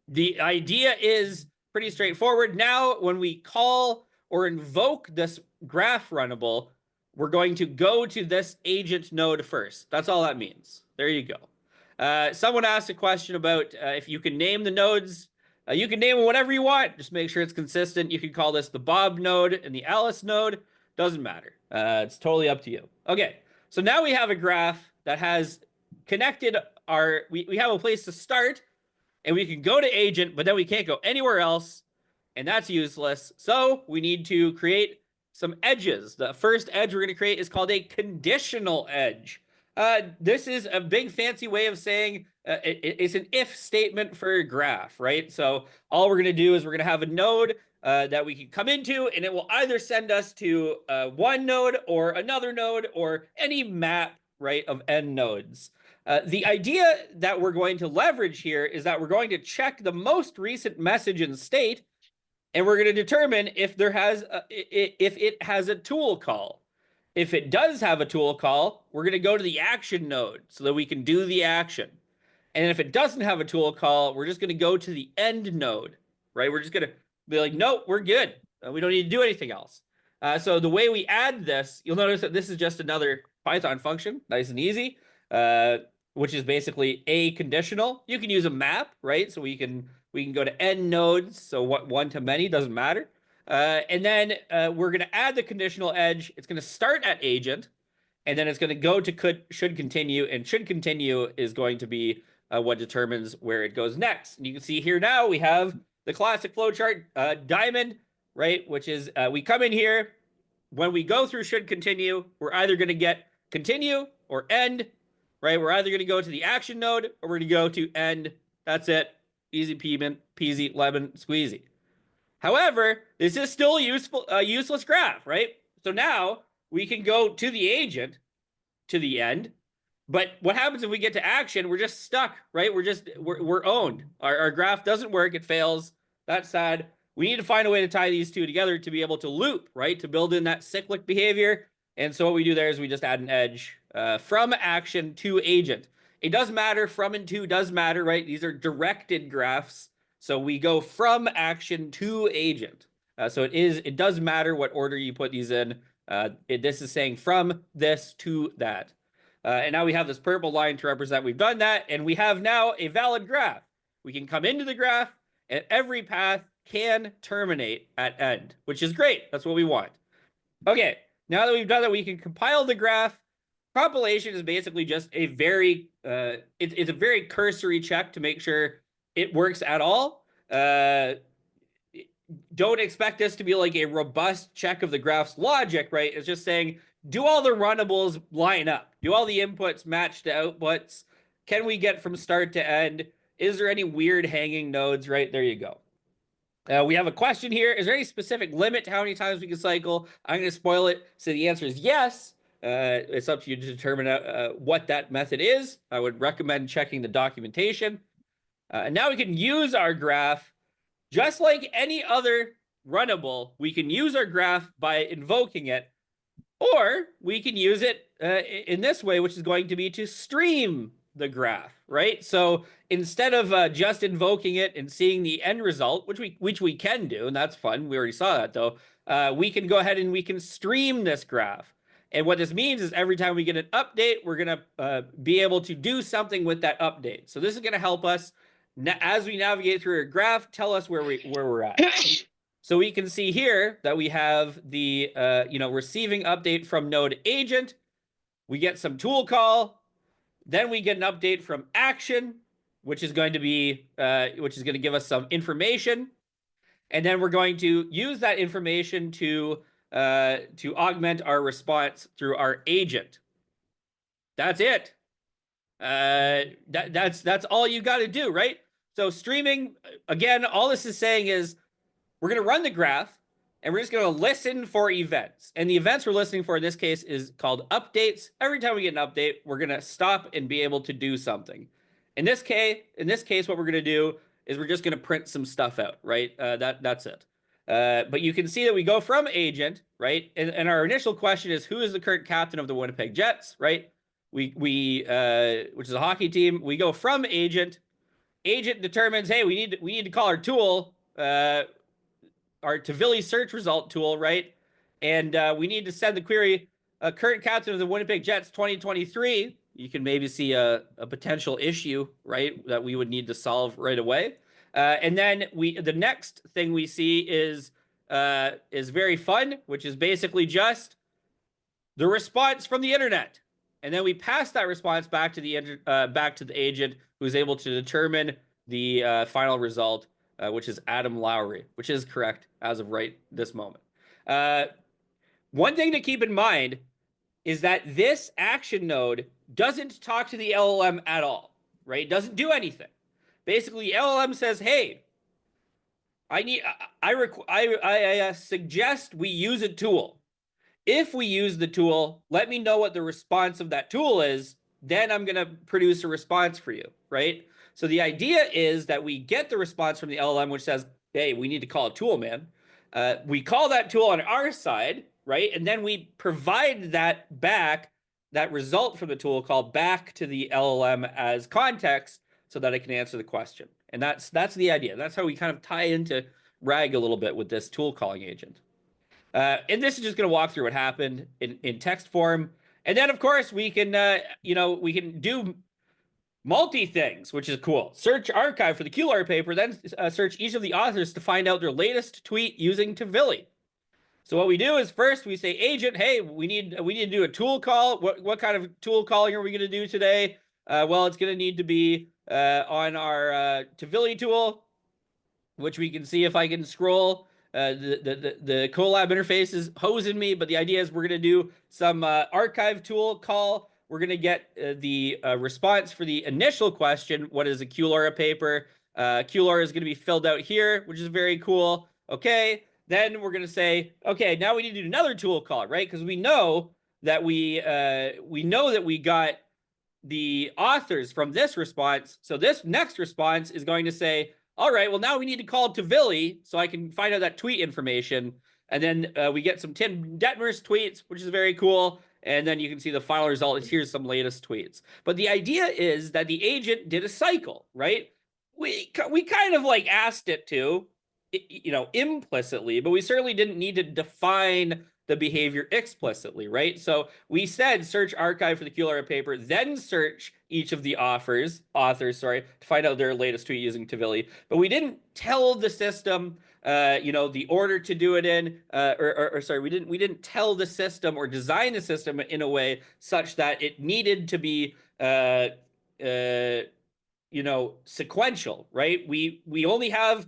The idea is pretty straightforward. Now, when we call or invoke this graph runnable, we're going to go to this agent node first. That's all that means. There you go. Someone asked a question about if you can name the nodes. You can name them whatever you want. Just make sure it's consistent. You can call this the Bob node and the Alice node. Doesn't matter. It's totally up to you. Okay, so now we have a graph that has connected our... We have a place to start, and we can go to agent, but then we can't go anywhere else, and that's useless. So we need to create some edges. The first edge we're going to create is called a conditional edge. This is a big fancy way of saying it's an if statement for a graph, right? So all we're going to do is we're going to have a node that we can come into, and it will either send us to one node or another node or any map, right, of n nodes. The idea that we're going to leverage here is that we're going to check the most recent message in state, and we're going to determine if it has a tool call. If it does have a tool call, we're going to go to the action node so that we can do the action. And if it doesn't have a tool call, we're just going to go to the end node, right? We're just going to be like, nope, we're good. We don't need to do anything else. So the way we add this, you'll notice that this is just another Python function, nice and easy. which is basically a conditional. You can use a map, right? So we can go to n nodes. So what one to many doesn't matter. And then we're going to add the conditional edge. It's going to start at agent, and then it's going to go to should continue, and should continue is going to be what determines where it goes next. And you can see here now we have the classic flowchart diamond, right? Which is we come in here. When we go through should continue, we're either going to get continue or end, right? We're either going to go to the action node or we're going to go to end. That's it. Easy peasy, lemon squeezy. However, this is still a useless graph, right? So now we can go to the agent to the end. But what happens if we get to action? We're just stuck, right? We're owned. Our graph doesn't work. It fails. That's sad. We need to find a way to tie these two together to be able to loop, right? To build in that cyclic behavior. And so what we do there is we just add an edge from action to agent. It does matter. From and to does matter, right? These are directed graphs. So we go from action to agent. So it does matter what order you put these in. This is saying from this to that. And now we have this purple line to represent we've done that. And we have now a valid graph. We can come into the graph, and every path can terminate at end, which is great. That's what we want. Okay, now that we've done that, we can compile the graph. Compilation is basically just a very, it's a very cursory check to make sure it works at all. Don't expect this to be like a robust check of the graph's logic, right? It's just saying, do all the runnables line up? Do all the inputs match to outputs? Can we get from start to end? Is there any weird hanging nodes, right? There you go. We have a question here. Is there any specific limit to how many times we can cycle? I'm going to spoil it. So the answer is yes. It's up to you to determine what that method is. I would recommend checking the documentation. And now we can use our graph just like any other runnable. We can use our graph by invoking it, or we can use it in this way, which is going to be to stream the graph, right? So instead of just invoking it and seeing the end result, which we can do, and that's fun. We already saw that though. We can go ahead and we can stream this graph. And what this means is every time we get an update, we're going to be able to do something with that update. So this is going to help us as we navigate through our graph, tell us where we're at. So we can see here that we have the receiving update from node agent. We get some tool call. Then we get an update from action, which is going to give us some information. And then we're going to use that information to augment our response through our agent. That's it. That's all you got to do, right? So streaming, again, all this is saying is we're going to run the graph, and we're just going to listen for events. And the events we're listening for in this case is called updates. Every time we get an update, we're going to stop and be able to do something. In this case, what we're going to do is we're just going to print some stuff out, right? That's it. But you can see that we go from agent, right? And our initial question is, who is the current captain of the Winnipeg Jets, right? Which is a hockey team. We go from agent. Agent determines, hey, we need to call our tool, our Tavili search result tool, right? And we need to send the query, current captain of the Winnipeg Jets 2023. You can maybe see a potential issue, right, that we would need to solve right away. And then the next thing we see is very fun, which is basically just the response from the internet. And then we pass that response back to the agent, who's able to determine the final result, which is Adam Lowry, which is correct as of right this moment. One thing to keep in mind is that this action node doesn't talk to the LLM at all, right? It doesn't do anything. Basically, LLM says, hey, I suggest we use a tool. If we use the tool, let me know what the response of that tool is. Then I'm going to produce a response for you, right? So the idea is that we get the response from the LLM, which says, hey, we need to call a tool, man. We call that tool on our side, right? And then we provide that result from the tool call back to the LLM as context so that it can answer the question. And that's the idea. That's how we kind of tie into RAG a little bit with this tool calling agent. And this is just going to walk through what happened in text form. And then, of course, we can do multi-things, which is cool. Search archive for the QLR paper, then search each of the authors to find out their latest tweet using Tvili. So what we do is first we say, agent, hey, we need to do a tool call. What kind of tool calling are we going to do today? Well, it's going to need to be on our Tvili tool, which we can see if I can scroll. The Colab interface is hosing me, but the idea is we're going to do some archive tool call. We're going to get the response for the initial question. What is a QLoRa paper? QLoRa is going to be filled out here, which is very cool. Okay. Then we're going to say, okay, now we need to do another tool call, right? Because we know that we got the authors from this response. So this next response is going to say, all right, well, now we need to call Tvili so I can find out that tweet information. And then we get some Tim Detmer's tweets, which is very cool. And then you can see the final result is here's some latest tweets. But the idea is that the agent did a cycle, right? We kind of like asked it to, implicitly, but we certainly didn't need to define the behavior explicitly, right? So we said search archive for the QLoRa paper, then search each of the authors, to find out their latest tweet using Tvili. But we didn't tell the system, the order to do it in, we didn't tell the system or design the system in a way such that it needed to be, sequential, right? We only have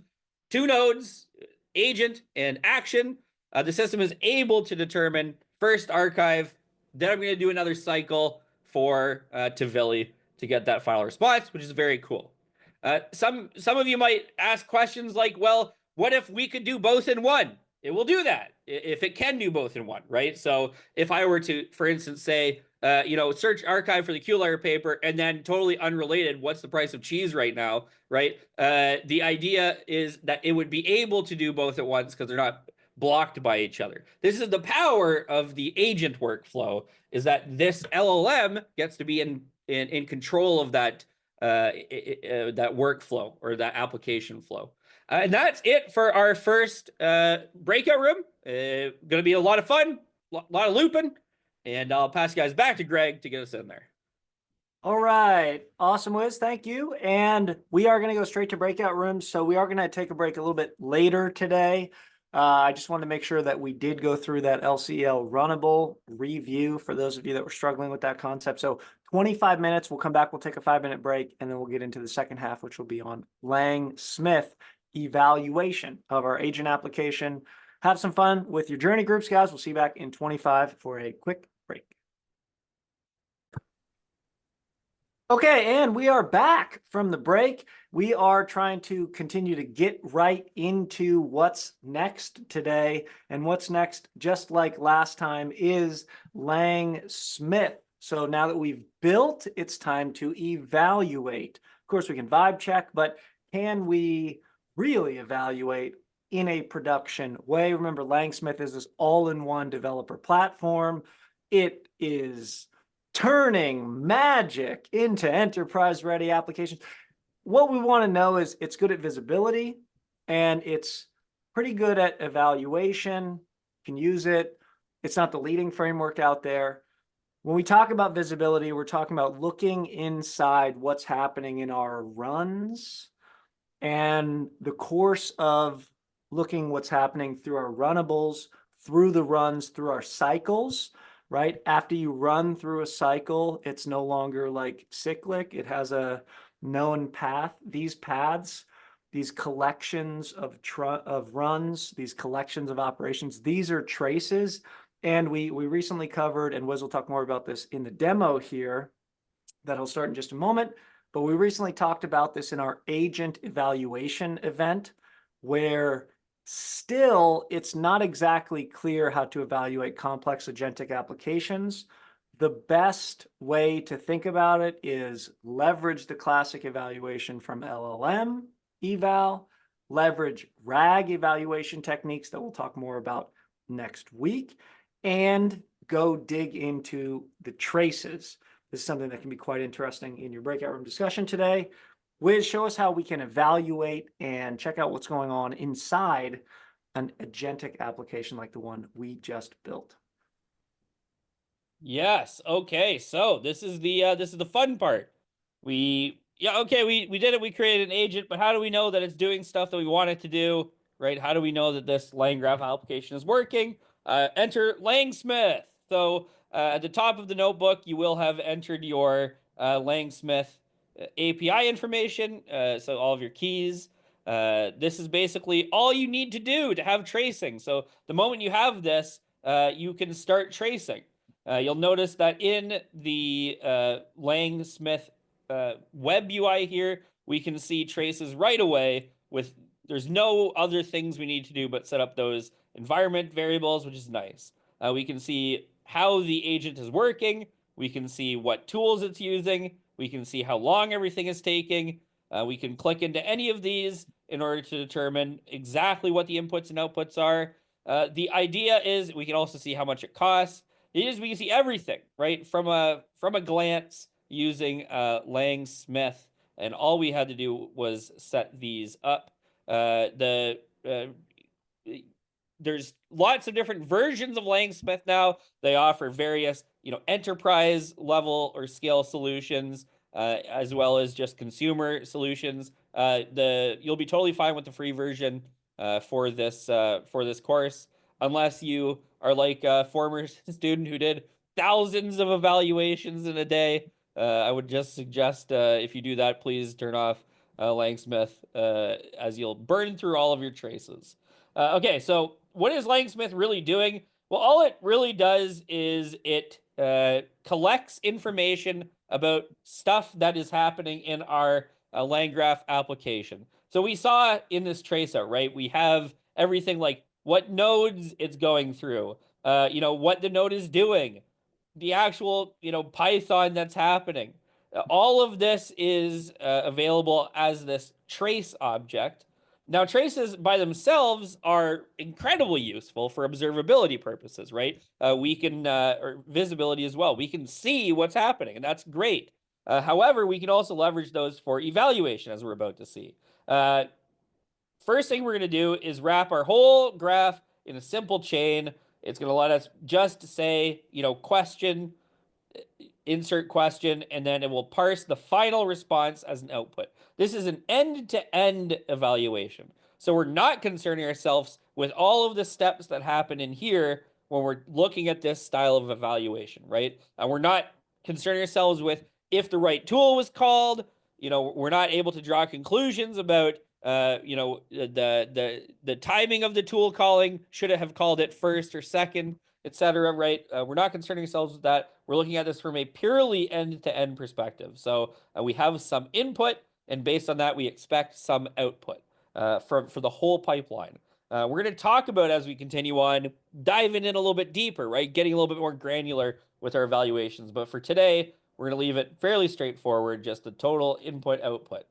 two nodes, agent and action. The system is able to determine first archive, then I'm going to do another cycle for Tvili to get that final response, which is very cool. Some of you might ask questions like, well, what if we could do both in one? It will do that if it can do both in one, right? So if I were to, for instance, say, search archive for the QLoRa paper and then totally unrelated, what's the price of cheese right now, right? The idea is that it would be able to do both at once because they're not blocked by each other. This is the power of the agent workflow, is that this LLM gets to be in control of that that workflow or that application flow. And that's it for our first breakout room. Going to be a lot of fun, a lot of looping, and I'll pass you guys back to Greg to get us in there. All right. Awesome, Wiz. Thank you. And we are going to go straight to breakout rooms. So we are going to take a break a little bit later today. I just wanted to make sure that we did go through that LCL runnable review for those of you that were struggling with that concept. So 25 minutes, we'll come back, we'll take a 5-minute break, and then we'll get into the second half, which will be on LangSmith evaluation of our agent application. Have some fun with your journey groups, guys. We'll see you back in 25 for a quick break. Okay, and we are back from the break. We are trying to continue to get right into what's next today. And what's next, just like last time, is LangSmith. So now that we've built, it's time to evaluate. Of course, we can vibe check, but can we really evaluate in a production way? Remember, LangSmith is this all-in-one developer platform. It is turning magic into enterprise-ready applications. What we want to know is it's good at visibility and it's pretty good at evaluation. You can use it. It's not the leading framework out there. When we talk about visibility, we're talking about looking inside what's happening in our runs and the course of looking what's happening through our runnables, through the runs, through our cycles. Right? After you run through a cycle, it's no longer like cyclic. It has a known path. These paths, these collections of runs, these collections of operations, these are traces. And we recently covered, and Wiz will talk more about this in the demo here, that'll start in just a moment. But we recently talked about this in our agent evaluation event, where still, it's not exactly clear how to evaluate complex agentic applications. The best way to think about it is leverage the classic evaluation from LLM eval, leverage RAG evaluation techniques that we'll talk more about next week, and go dig into the traces. This is something that can be quite interesting in your breakout room discussion today. Wiz, show us how we can evaluate and check out what's going on inside an agentic application like the one we just built. Yes. Okay. So this is the fun part. Okay, we did it. We created an agent, but how do we know that it's doing stuff that we want it to do, right? How do we know that this LangGraph application is working? Enter LangSmith. So at the top of the notebook, you will have entered your LangSmith API information, so all of your keys. This is basically all you need to do to have tracing. So the moment you have this, you can start tracing. You'll notice that in the LangSmith web UI here, we can see traces right away with, there's no other things we need to do but set up those environment variables, which is nice. We can see how the agent is working. We can see what tools it's using. We can see how long everything is taking. We can click into any of these in order to determine exactly what the inputs and outputs are. The idea is we can also see how much it costs. We can see everything, right? From a glance using LangSmith, and all we had to do was set these up. There's lots of different versions of LangSmith now. They offer various, enterprise level or scale solutions, as well as just consumer solutions. You'll be totally fine with the free version for this course, unless you are like a former student who did thousands of evaluations in a day. I would just suggest if you do that, please turn off LangSmith, as you'll burn through all of your traces. Okay, so what is LangSmith really doing? Well, all it really does is it collects information about stuff that is happening in our LangGraph application. So we saw in this traceout, right? We have everything like what nodes it's going through, what the node is doing, the actual, Python that's happening. All of this is available as this trace object. Now, traces by themselves are incredibly useful for observability purposes, right? We can, or visibility as well. We can see what's happening, and that's great. However, we can also leverage those for evaluation, as we're about to see. First thing we're going to do is wrap our whole graph in a simple chain. It's going to let us just say, question, insert question, and then it will parse the final response as an output. This is an end-to-end evaluation. So we're not concerning ourselves with all of the steps that happen in here when we're looking at this style of evaluation, right? And we're not concerning ourselves with if the right tool was called. We're not able to draw conclusions about the timing of the tool calling. Should it have called it first or second, etc. Right? We're not concerning ourselves with that. We're looking at this from a purely end-to-end perspective. So we have some input, and based on that, we expect some output for the whole pipeline. We're going to talk about, as we continue on, diving in a little bit deeper, right? Getting a little bit more granular with our evaluations. But for today, we're going to leave it fairly straightforward, just the total input-output.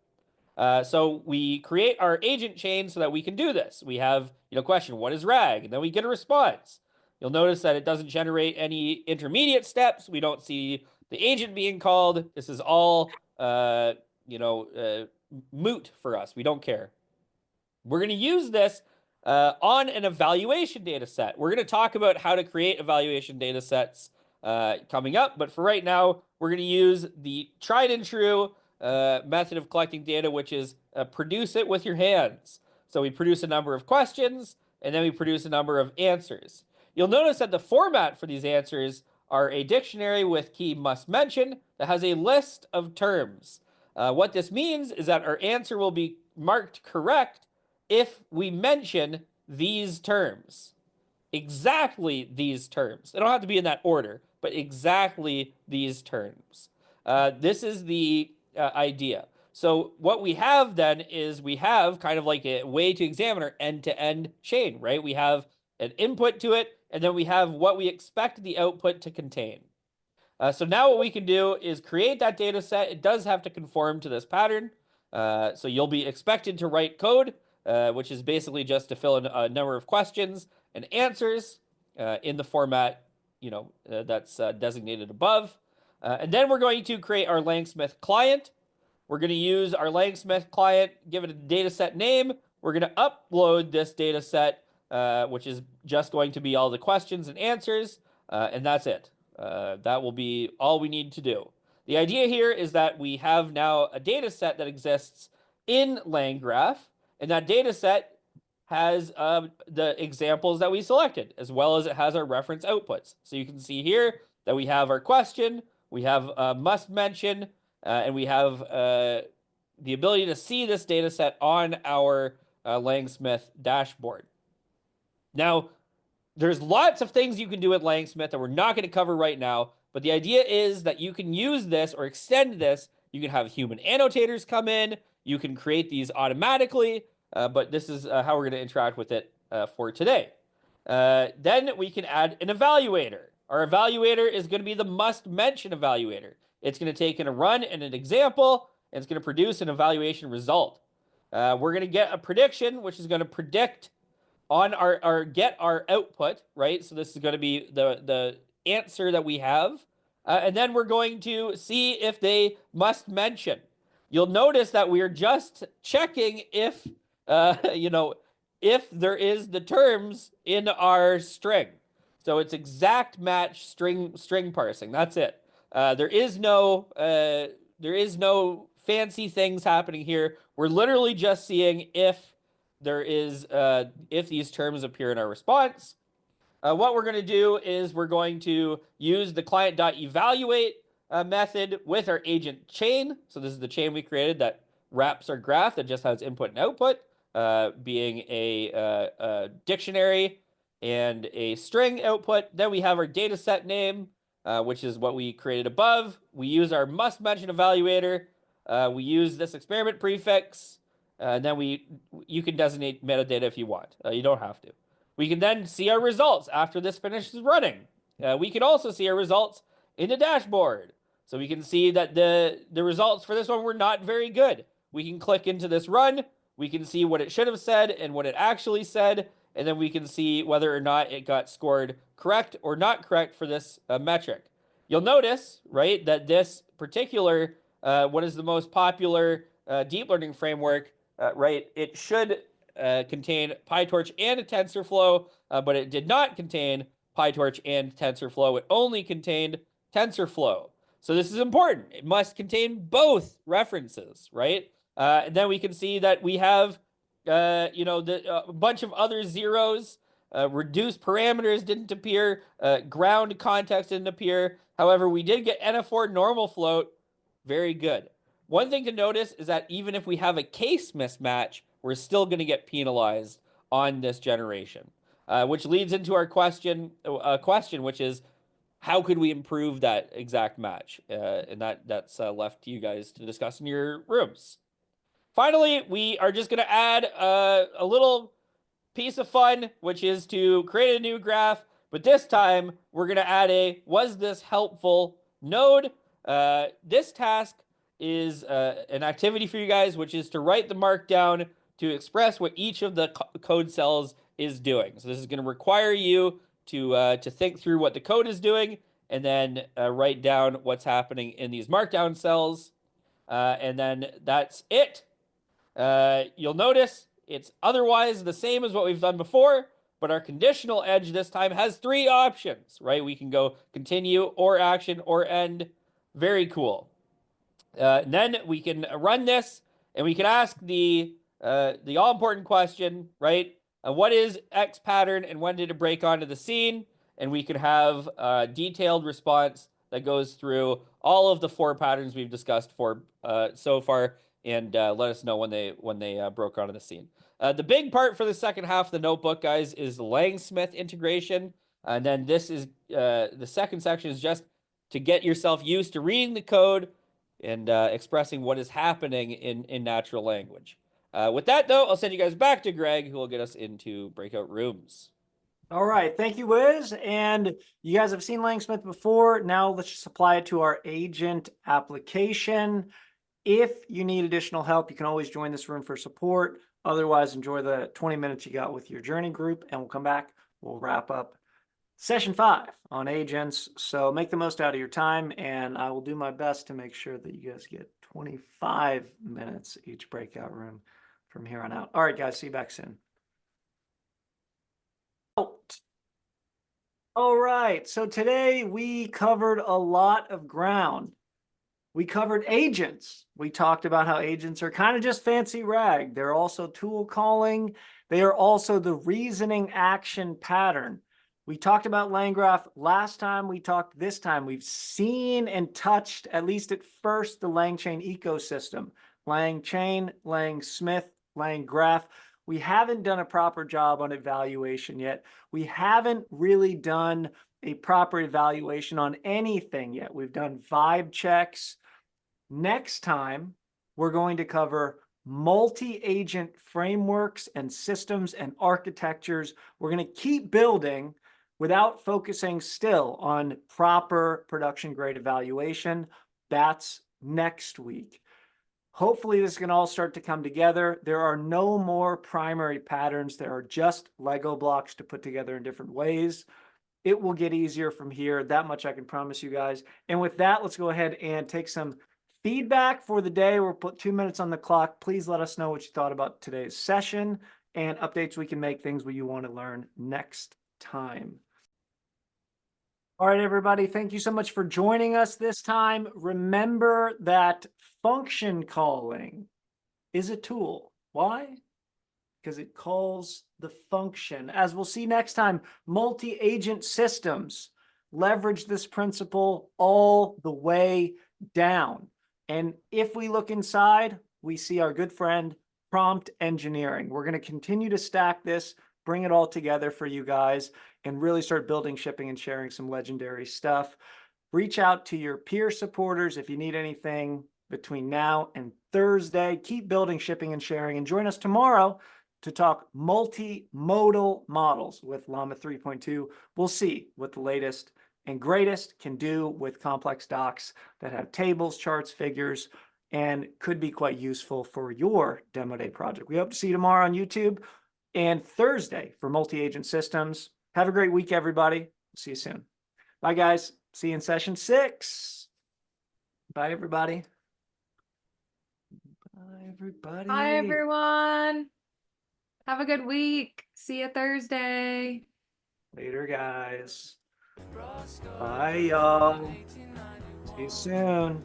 So we create our agent chain so that we can do this. We have, question, what is RAG? And then we get a response. You'll notice that it doesn't generate any intermediate steps. We don't see the agent being called. This is all, moot for us. We don't care. We're going to use this on an evaluation data set. We're going to talk about how to create evaluation data sets coming up. But for right now, we're going to use the tried and true method of collecting data, which is produce it with your hands. So we produce a number of questions, and then we produce a number of answers. You'll notice that the format for these answers are a dictionary with key must mention that has a list of terms. What this means is that our answer will be marked correct if we mention these terms. Exactly these terms. They don't have to be in that order, but exactly these terms. This is the idea. So what we have then is we have kind of like a way to examine our end-to-end chain, right? We have an input to it, and then we have what we expect the output to contain. So now what we can do is create that data set. It does have to conform to this pattern. So you'll be expected to write code, which is basically just to fill in a number of questions and answers in the format, that's designated above. And then we're going to create our LangSmith client. We're going to use our LangSmith client, give it a data set name. We're going to upload this data set, which is just going to be all the questions and answers, and that's it. That will be all we need to do. The idea here is that we have now a data set that exists in LangGraph, and that data set has the examples that we selected, as well as it has our reference outputs. So you can see here that we have our question, we have must mention, and we have the ability to see this data set on our LangSmith dashboard. Now, there's lots of things you can do with LangSmith that we're not going to cover right now, but the idea is that you can use this or extend this. You can have human annotators come in. You can create these automatically, but this is how we're going to interact with it for today. Then we can add an evaluator. Our evaluator is going to be the must mention evaluator. It's going to take in a run and an example, and it's going to produce an evaluation result. We're going to get a prediction, which is going to predict on our get our output, right? So this is going to be the answer that we have. And then we're going to see if they must mention. You'll notice that we are just checking if, if there is the terms in our string. So it's exact match string parsing. That's it. There is no fancy things happening here. We're literally just seeing if there is if these terms appear in our response. What we're going to do is we're going to use the client.evaluate method with our agent chain. So this is the chain we created that wraps our graph that just has input and output, being a dictionary and a string output. Then we have our data set name, which is what we created above. We use our must mention evaluator. We use this experiment prefix. Then you can designate metadata if you want. You don't have to. We can then see our results after this finishes running. We can also see our results in the dashboard. So we can see that the results for this one were not very good. We can click into this run. We can see what it should have said and what it actually said. And then we can see whether or not it got scored correct or not correct for this metric. You'll notice, right, that this particular, what is the most popular deep learning framework, right, it should contain PyTorch and a TensorFlow, but it did not contain PyTorch and TensorFlow. It only contained TensorFlow. So this is important. It must contain both references, right? And then we can see that we have, a bunch of other zeros. Reduced parameters didn't appear. Ground context didn't appear. However, we did get NF4 normal float. Very good. One thing to notice is that even if we have a case mismatch, we're still going to get penalized on this generation, which leads into our question, which is, how could we improve that exact match? And that's left to you guys to discuss in your rooms. Finally, we are just going to add a little piece of fun, which is to create a new graph. But this time, we're going to add a was this helpful node. This task is an activity for you guys, which is to write the markdown to express what each of the code cells is doing. So this is going to require you to think through what the code is doing and then write down what's happening in these markdown cells. And then that's it. You'll notice it's otherwise the same as what we've done before, but our conditional edge this time has 3 options, right? We can go continue or action or end. Very cool. Then we can run this and we can ask the all-important question, right? What is X pattern and when did it break onto the scene? And we can have a detailed response that goes through all of the 4 patterns we've discussed so far and let us know when they broke onto the scene. The big part for the second half of the notebook, guys, is the LangSmith integration. And then this is the second section is just to get yourself used to reading the code and expressing what is happening in natural language. With that, though, I'll send you guys back to Greg, who will get us into breakout rooms. All right, thank you, Wiz. And you guys have seen LangSmith before. Now let's just apply it to our agent application. If you need additional help, you can always join this room for support. Otherwise, enjoy the 20 minutes you got with your journey group, and we'll come back. We'll wrap up session 5 on agents. So make the most out of your time, and I will do my best to make sure that you guys get 25 minutes each breakout room from here on out. All right, guys, see you back soon. All right, so today we covered a lot of ground. We covered agents. We talked about how agents are kind of just fancy rag. They're also tool calling. They are also the reasoning action pattern. We talked about LangGraph last time. We talked this time. We've seen and touched, at least at first, the LangChain ecosystem. LangChain, LangSmith, LangGraph. We haven't done a proper job on evaluation yet. We haven't really done a proper evaluation on anything yet. We've done vibe checks. Next time, we're going to cover multi-agent frameworks and systems and architectures. We're going to keep building without focusing still on proper production grade evaluation. That's next week. Hopefully this can all start to come together. There are no more primary patterns. There are just Lego blocks to put together in different ways. It will get easier from here. That much I can promise you guys. And with that, let's go ahead and take some feedback for the day. We'll put 2 minutes on the clock. Please let us know what you thought about today's session and updates we can make, things you want to learn next time. All right, everybody, thank you so much for joining us this time. Remember that function calling is a tool. Why? Because it calls the function. As we'll see next time, multi-agent systems leverage this principle all the way down. And if we look inside, we see our good friend, prompt engineering. We're going to continue to stack this, bring it all together for you guys, and really start building, shipping, and sharing some legendary stuff. Reach out to your peer supporters if you need anything between now and Thursday. Keep building, shipping, and sharing, and join us tomorrow to talk multimodal models with Llama 3.2. We'll see what the latest and greatest can do with complex docs that have tables, charts, figures, and could be quite useful for your demo day project. We hope to see you tomorrow on YouTube and Thursday for multi-agent systems. Have a great week, everybody. See you soon. Bye, guys. See you in session 6. Bye, everybody. Bye, everybody. Hi, everyone. Have a good week. See you Thursday. Later, guys. Bye, y'all. See you soon.